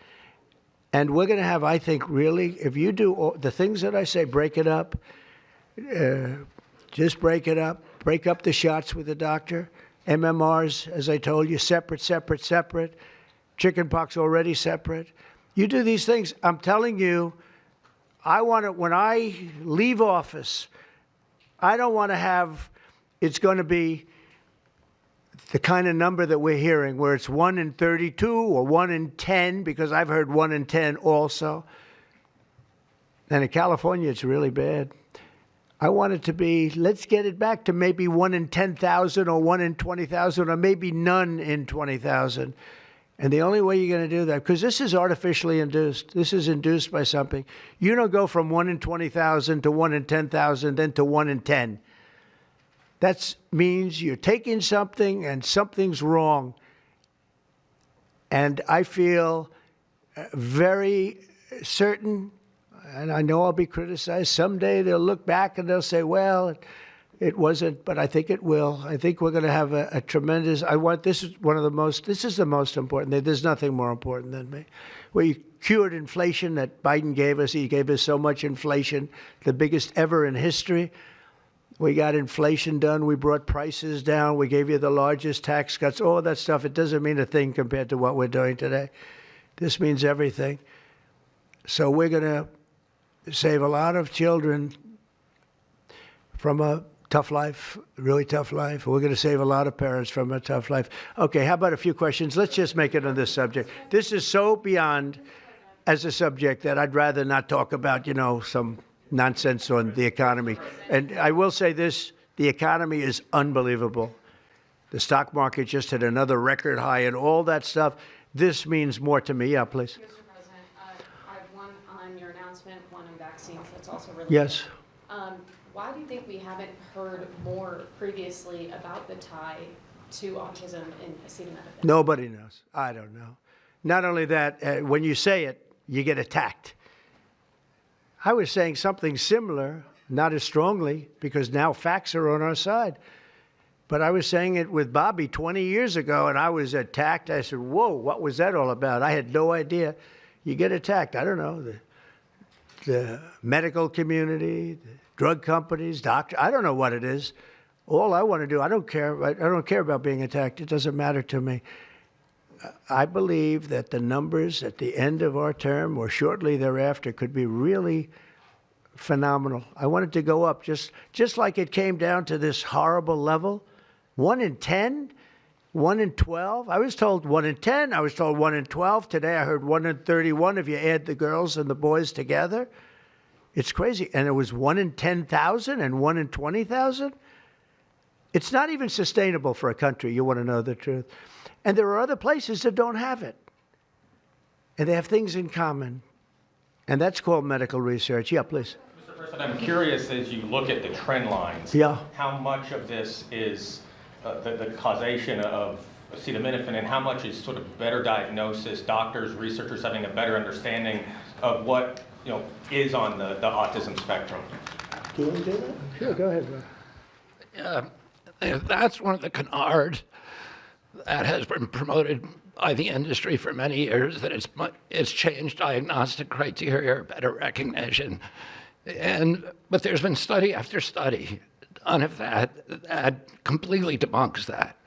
Speaker 1: And we're going to have, I think, really, if you do all the things that I say, break it up. Just break it up. Break up the shots with the doctor. MMRs, as I told you, separate, separate, separate. Chickenpox already separate. You do these things. I'm telling you, I want to, when I leave office, I don't want to have, it's going to be the kind of number that we're hearing where it's 1 in 32 or 1 in 10, because I've heard 1 in 10 also. And in California, it's really bad. I want it to be, let's get it back to maybe 1 in 10,000 or 1 in 20,000 or maybe none in 20,000. And the only way you're going to do that, because this is artificially induced. This is induced by something. You don't go from 1 in 20,000 to 1 in 10,000, then to 1 in 10. That means you're taking something and something's wrong. And I feel very certain, and I know I'll be criticized. Someday they'll look back and they'll say, well, it wasn't, but I think it will. I think we're going to have a tremendous, this is the most important thing. There's nothing more important than me. We cured inflation that Biden gave us. He gave us so much inflation, the biggest ever in history. We got inflation done. We brought prices down. We gave you the largest tax cuts, all that stuff. It doesn't mean a thing compared to what we're doing today. This means everything. So we're going to save a lot of children from a tough life, really tough life. We're going to save a lot of parents from a tough life. Okay, how about a few questions? Let's just make it on this subject. This is so beyond as a subject that I'd rather not talk about, some nonsense on the economy. And I will say this, The economy is unbelievable. The stock market just hit another record high and all that stuff. This means more to me. Yeah, please.
Speaker 9: Mr. President, I have one on your announcement, one on vaccines that's also related.
Speaker 1: Yes.
Speaker 9: Why do you think we haven't heard more previously about the tie to autism in acetaminophen?
Speaker 1: Nobody knows. I don't know. Not only that, when you say it, you get attacked. I was saying something similar, not as strongly, because now facts are on our side. But I was saying it with Bobby 20 years ago, and I was attacked. I said, whoa, what was that all about? I had no idea. You get attacked. I don't know. The medical community, the drug companies, doctors, I don't know what it is. All I want to do, I don't care. I don't care about being attacked. It doesn't matter to me. I believe that the numbers at the end of our term or shortly thereafter could be really phenomenal. I want it to go up just like it came down to this horrible level. 1 in 10, 1 in 12. I was told 1 in 10. I was told 1 in 12. Today I heard 1 in 31 if you add the girls and the boys together. It's crazy. And it was 1 in 10,000 and 1 in 20,000. It's not even sustainable for a country. You want to know the truth. And there are other places that don't have it. And they have things in common. And that's called medical research. Yeah, please.
Speaker 10: Mr. President, I'm curious as you look at the trend lines, how much of this is the causation of acetaminophen and how much is sort of better diagnosis, doctors, researchers having a better understanding of what is on the autism spectrum?
Speaker 1: Do you want to do that? Sure, go ahead, Rob.
Speaker 2: That's one of the canards that has been promoted by the industry for many years, that it's changed diagnostic criteria, better recognition. But there's been study after study done of that completely debunks that.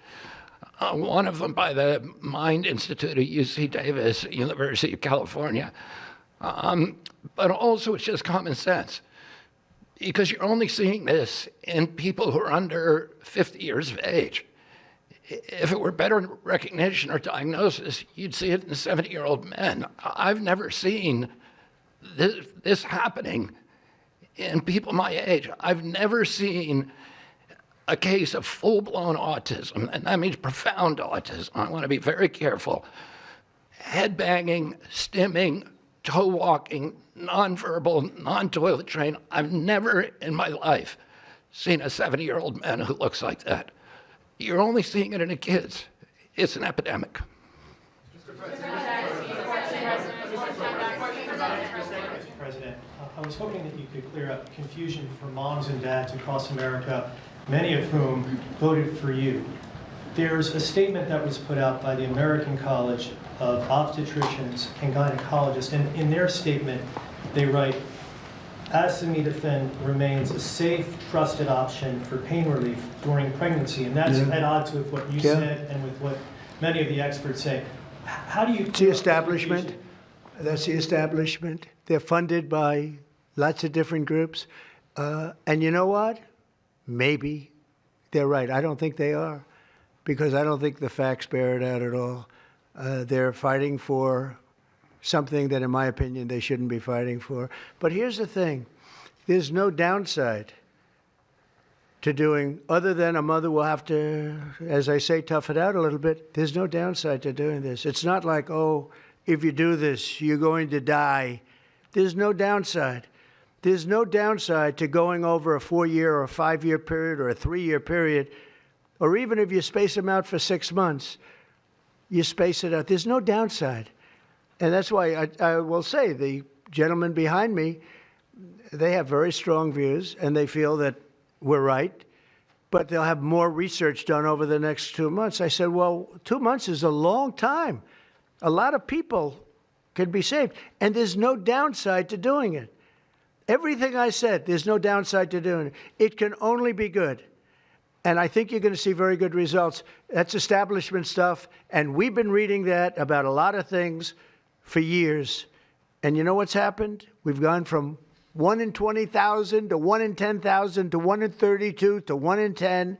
Speaker 2: One of them by the Mind Institute at UC Davis, University of California. But also it's just common sense, because you're only seeing this in people who are under 50 years of age. If it were better recognition or diagnosis, you'd see it in 70-year-old men. I've never seen this happening in people my age. I've never seen a case of full-blown autism, and that means profound autism. I want to be very careful. Head banging, stimming, toe walking, nonverbal, non-toilet trained. I've never in my life seen a 70-year-old man who looks like that. You're only seeing it in the kids. It's an epidemic.
Speaker 11: Mr. President, I was hoping that you could clear up confusion for moms and dads across America, many of whom voted for you. There's a statement that was put out by the American College of Obstetricians and Gynecologists, and in their statement, they write, acetaminophen remains a safe, trusted option for pain relief during pregnancy, and that's at odds with what you said and with what many of the experts say. How do you...
Speaker 1: It's the establishment. That's the establishment. They're funded by lots of different groups. And you know what? Maybe they're right. I don't think they are, because I don't think the facts bear it out at all. They're fighting for something that, in my opinion, they shouldn't be fighting for. But here's the thing. There's no downside to doing, other than a mother will have to, as I say, tough it out a little bit. There's no downside to doing this. It's not like, oh, if you do this, you're going to die. There's no downside. There's no downside to going over a 4-year or a 5-year period or a 3-year period, or even if you space them out for 6 months, you space it out. There's no downside. And that's why I will say the gentlemen behind me, they have very strong views, and they feel that we're right, but they'll have more research done over the next 2 months. I said, well, 2 months is a long time. A lot of people can be saved, and there's no downside to doing it. Everything I said, there's no downside to doing it. It can only be good. And I think you're going to see very good results. That's establishment stuff, and we've been reading that about a lot of things for years. And you know what's happened? We've gone from 1 in 20,000 to 1 in 10,000 to 1 in 32 to 1 in 10.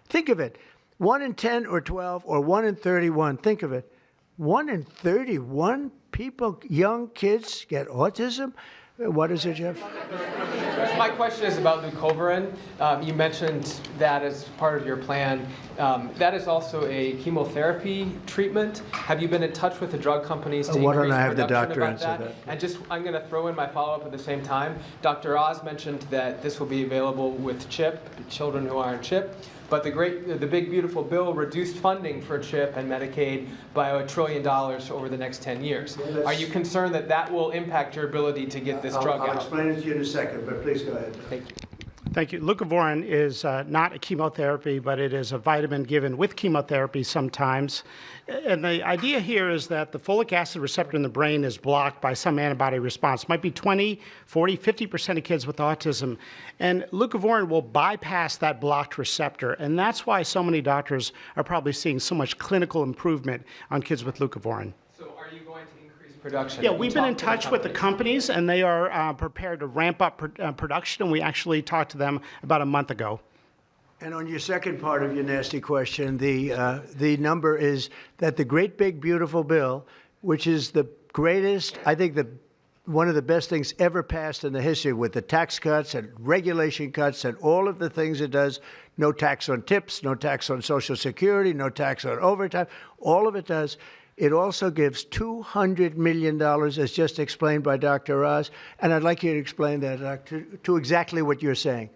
Speaker 1: Think of it. 1 in 10 or 12 or 1 in 31. Think of it. 1 in 31 people, young kids, get autism. What is it, Jeff?
Speaker 12: My question is about leucovorin. You mentioned that as part of your plan. That is also a chemotherapy treatment. Have you been in touch with the drug companies to
Speaker 1: Why don't
Speaker 12: increase
Speaker 1: I have the
Speaker 12: production
Speaker 1: doctor
Speaker 12: about
Speaker 1: answer that?
Speaker 12: And just, I'm going to throw in my follow-up at the same time. Dr. Oz mentioned that this will be available with CHIP, children who are on CHIP. But the big beautiful bill reduced funding for CHIP and Medicaid by $1 trillion over the next 10 years. Are you concerned that that will impact your ability to get this drug out?
Speaker 1: I'll explain it to you in a second, but please go ahead.
Speaker 12: Thank you.
Speaker 4: Thank you. Leucovorin is not a chemotherapy, but it is a vitamin given with chemotherapy sometimes. And the idea here is that the folic acid receptor in the brain is blocked by some antibody response. It might be 20, 40, 50% of kids with autism. And leucovorin will bypass that blocked receptor. And that's why so many doctors are probably seeing so much clinical improvement on kids with leucovorin.
Speaker 12: So are you going to increase production?
Speaker 4: Yeah, we've been in touch with the companies, and they are prepared to ramp up production. And we actually talked to them about a month ago.
Speaker 1: And on your second part of your nasty question, the number is that the great big beautiful bill, which is the greatest, I think one of the best things ever passed in the history, with the tax cuts and regulation cuts and all of the things it does, no tax on tips, no tax on Social Security, no tax on overtime, all of it does. It also gives $200 million, as just explained by Dr. Oz, and I'd like you to explain that to exactly what you're saying.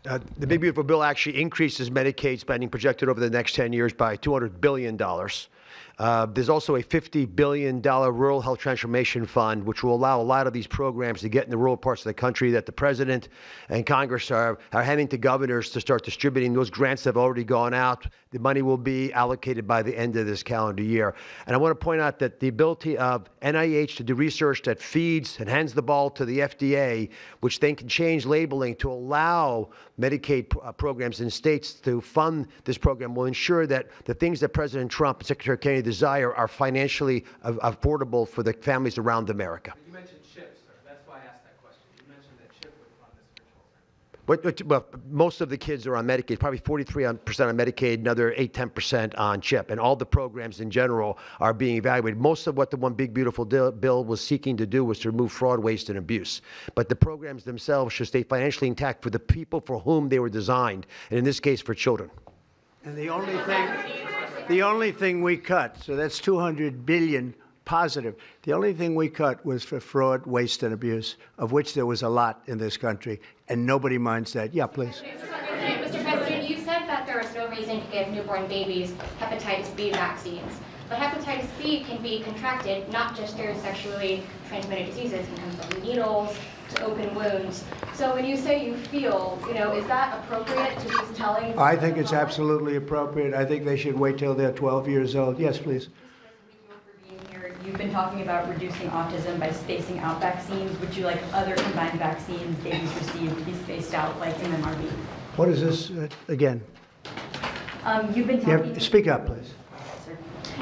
Speaker 5: The Big Beautiful Bill actually increases Medicaid spending projected over the next 10 years by $200 billion. There's also a $50 billion Rural Health Transformation Fund, which will allow a lot of these programs to get in the rural parts of the country that the President and Congress are handing to governors to start distributing. Those grants have already gone out. The money will be allocated by the end of this calendar year. And I want to point out that the ability of NIH to do research that feeds and hands the ball to the FDA, which then can change labeling to allow Medicaid programs in states to fund this program, will ensure that the things that President Trump and Secretary Kennedy desire are financially affordable for the families around America.
Speaker 12: You mentioned CHIP, sir. That's why I asked that question. You mentioned that CHIP would fund this for children.
Speaker 5: Well, most of the kids are on Medicaid, probably 43% on Medicaid, another 8-10% on CHIP. And all the programs in general are being evaluated. Most of what the One Big Beautiful Bill was seeking to do was to remove fraud, waste, and abuse. But the programs themselves should stay financially intact for the people for whom they were designed, and in this case, for children.
Speaker 1: And the only thing we cut, so that's $200 billion positive. The only thing we cut was for fraud, waste, and abuse, of which there was a lot in this country, and nobody minds that. Yeah, please.
Speaker 13: Mr. President, you said that there is no reason to give newborn babies hepatitis B vaccines. But hepatitis B can be contracted not just through sexually transmitted diseases. It can come from needles to open wounds. So when you say you feel, is that appropriate to be telling?
Speaker 1: I think it's absolutely appropriate. I think they should wait till they're 12 years old. Yes, please.
Speaker 14: You've been talking about reducing autism by spacing out vaccines. Would you like other combined vaccines babies receive to be spaced out like MMRV?
Speaker 1: What is this again?
Speaker 14: You've been talking.
Speaker 1: Speak up, please.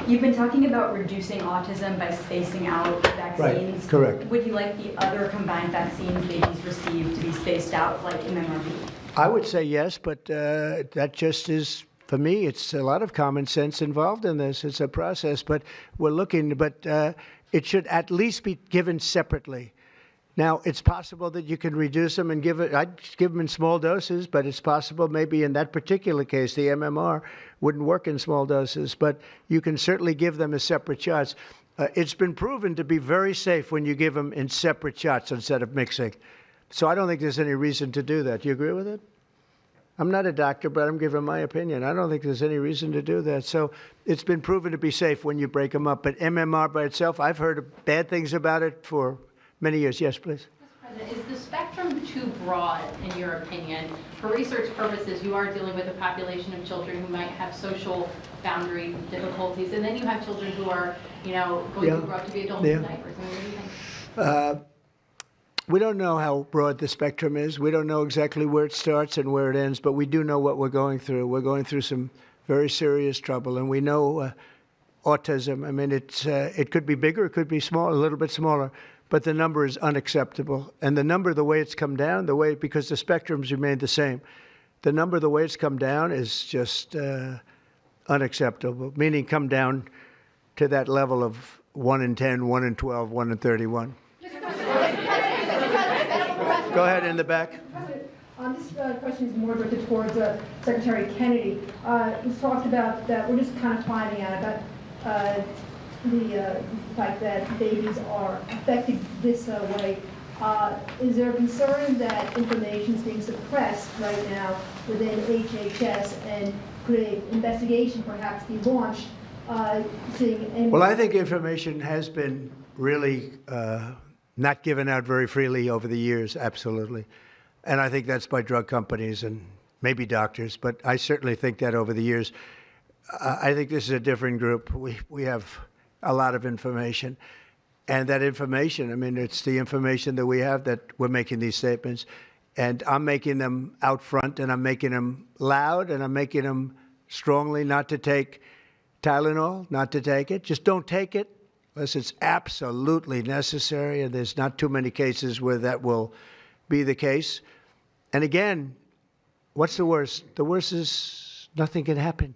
Speaker 14: You've been talking about reducing autism by spacing out vaccines.
Speaker 1: Right, correct.
Speaker 14: Would you like the other combined vaccines babies receive to be spaced out like MMRV?
Speaker 1: I would say yes, but that just is, for me, it's a lot of common sense involved in this. It's a process, but we're looking, but it should at least be given separately. Now, it's possible that you can reduce them and I'd give them in small doses, but it's possible maybe in that particular case, the MMR wouldn't work in small doses, but you can certainly give them as separate shots. It's been proven to be very safe when you give them in separate shots instead of mixing. So I don't think there's any reason to do that. Do you agree with it? I'm not a doctor, but I'm giving my opinion. I don't think there's any reason to do that. So it's been proven to be safe when you break them up. But MMR by itself, I've heard bad things about it for many years. Yes, please.
Speaker 15: Mr. President, is the spectrum too broad, in your opinion? For research purposes, you are dealing with a population of children who might have social boundary difficulties, and then you have children who are, going to grow up to be adults in diapers. I mean, what do you think?
Speaker 1: We don't know how broad the spectrum is. We don't know exactly where it starts and where it ends, but we do know what we're going through. We're going through some very serious trouble, and we know autism. I mean, it could be bigger, it could be small, a little bit smaller, but the number is unacceptable. And the number, the way it's come down, because the spectrums remain the same, the number, the way it's come down is just unacceptable, meaning come down to that level of 1 in 10, 1 in 12, 1 in 31. Go ahead in the back.
Speaker 16: President, this question is more directed towards Secretary Kennedy. It was talked about that we're just kind of finding out about the fact that babies are affected this way. Is there a concern that information is being suppressed right now within HHS, and could an investigation perhaps be launched?
Speaker 1: Well, I think information has been really not given out very freely over the years, absolutely. And I think that's by drug companies and maybe doctors, but I certainly think that over the years. I think this is a different group. We have a lot of information. And that information, I mean, it's the information that we have that we're making these statements. And I'm making them out front, and I'm making them loud, and I'm making them strongly not to take Tylenol, not to take it. Just don't take it unless it's absolutely necessary, and there's not too many cases where that will be the case. And again, what's the worst? The worst is nothing can happen.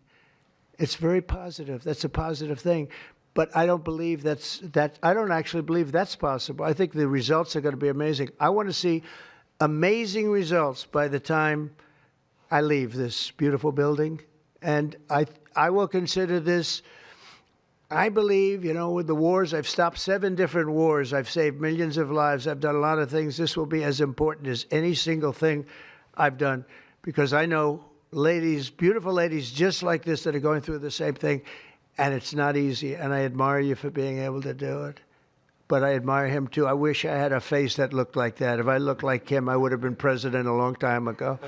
Speaker 1: It's very positive. That's a positive thing. But I don't believe I don't actually believe that's possible. I think the results are going to be amazing. I want to see amazing results by the time I leave this beautiful building. And I will consider this, I believe, with the wars, I've stopped 7 different wars. I've saved millions of lives. I've done a lot of things. This will be as important as any single thing I've done, because I know ladies, beautiful ladies just like this that are going through the same thing. And it's not easy, and I admire you for being able to do it. But I admire him, too. I wish I had a face that looked like that. If I looked like him, I would have been president a long time ago.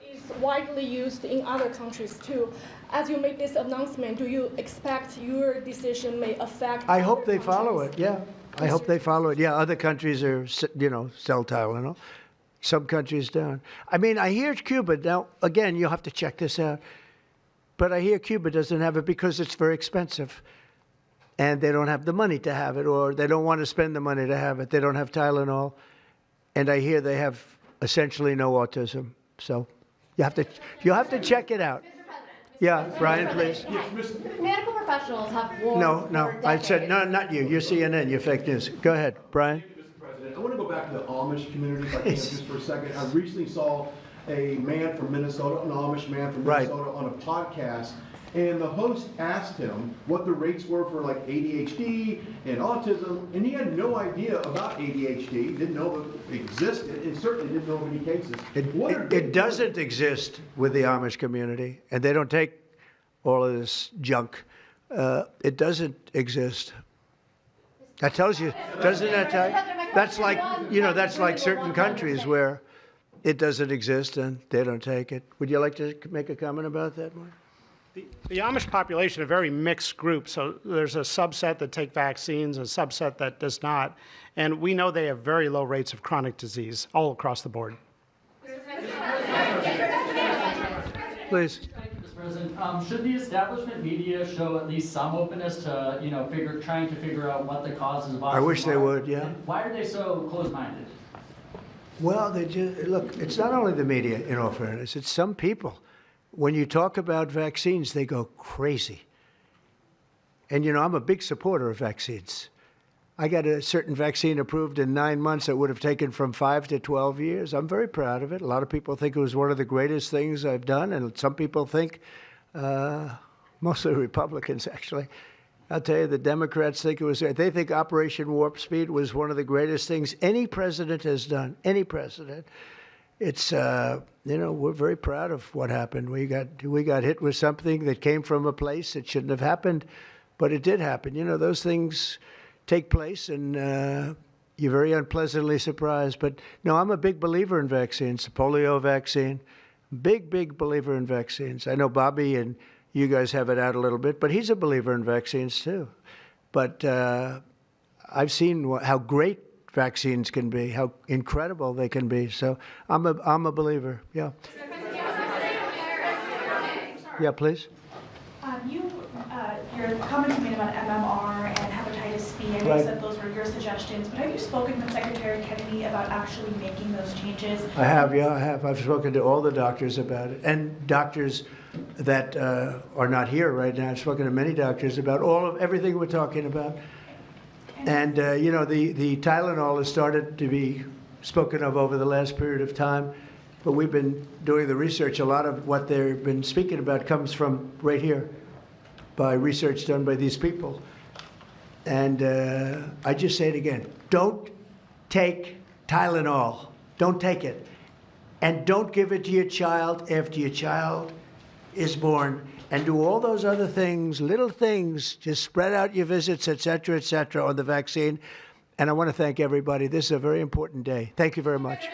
Speaker 7: Is widely used in other countries, too. As you make this announcement, do you expect your decision may affect
Speaker 1: I hope they follow it, yeah. I hope they follow it. Yeah, other countries are, sell Tylenol. Some countries don't. I mean, I hear Cuba. Now, again, you'll have to check this out. But I hear Cuba doesn't have it because it's very expensive. And they don't have the money to have it, or they don't want to spend the money to have it. They don't have Tylenol. And I hear they have essentially no autism. So you'll have to check it out. Yeah, Brian, please.
Speaker 17: Medical professionals have warned.
Speaker 1: No. I said, no, not you. You're CNN. You're fake news. Go ahead, Brian.
Speaker 18: I want to go back to the Amish community, if I can, just for a second. I recently saw a man from Minnesota, an Amish man from Minnesota, on a podcast, and the host asked him what the rates were for like ADHD and autism, and he had no idea about ADHD, didn't know it existed, and certainly didn't know of any cases.
Speaker 1: It doesn't exist with the Amish community, and they don't take all of this junk. It doesn't exist. That tells you, doesn't that tell you? That's like, that's like certain countries where it doesn't exist and they don't take it. Would you like to make a comment about that, Mark?
Speaker 4: The Amish population, a very mixed group. So there's a subset that take vaccines, a subset that does not. And we know they have very low rates of chronic disease all across the board.
Speaker 1: Please.
Speaker 19: President, should the establishment media show at least some openness to, trying to figure out what the causes of autism are?
Speaker 1: I wish they would, yeah.
Speaker 19: And why are they so close-minded?
Speaker 1: Well, look, it's not only the media, in all fairness, it's some people. When you talk about vaccines, they go crazy. And, I'm a big supporter of vaccines. I got a certain vaccine approved in 9 months that would have taken from 5 to 12 years. I'm very proud of it. A lot of people think it was one of the greatest things I've done, and some people think, mostly Republicans actually, I'll tell you, the Democrats think it was, they think Operation Warp Speed was one of the greatest things any president has done, any president. It's, we're very proud of what happened. We got hit with something that came from a place that shouldn't have happened, but it did happen. Those things take place, and you're very unpleasantly surprised. But no, I'm a big believer in vaccines. The polio vaccine, big believer in vaccines. I know Bobby and you guys have it out a little bit, but he's a believer in vaccines too. But I've seen how great vaccines can be, how incredible they can be. So I'm a believer. Yeah. Yeah, please.
Speaker 20: Your comments you made about MMR and hepatitis B, I know you said those were your suggestions, but have you spoken with Secretary Kennedy about actually making those changes?
Speaker 1: I have, yeah, I have. I've spoken to all the doctors about it, and doctors that are not here right now. I've spoken to many doctors about everything we're talking about. And, you know, the Tylenol has started to be spoken of over the last period of time, but we've been doing the research. A lot of what they've been speaking about comes from right here by research done by these people. And I just say it again, don't take Tylenol. Don't take it. And don't give it to your child after your child is born. And do all those other things, little things, just spread out your visits, et cetera, on the vaccine. And I want to thank everybody. This is a very important day. Thank you very much.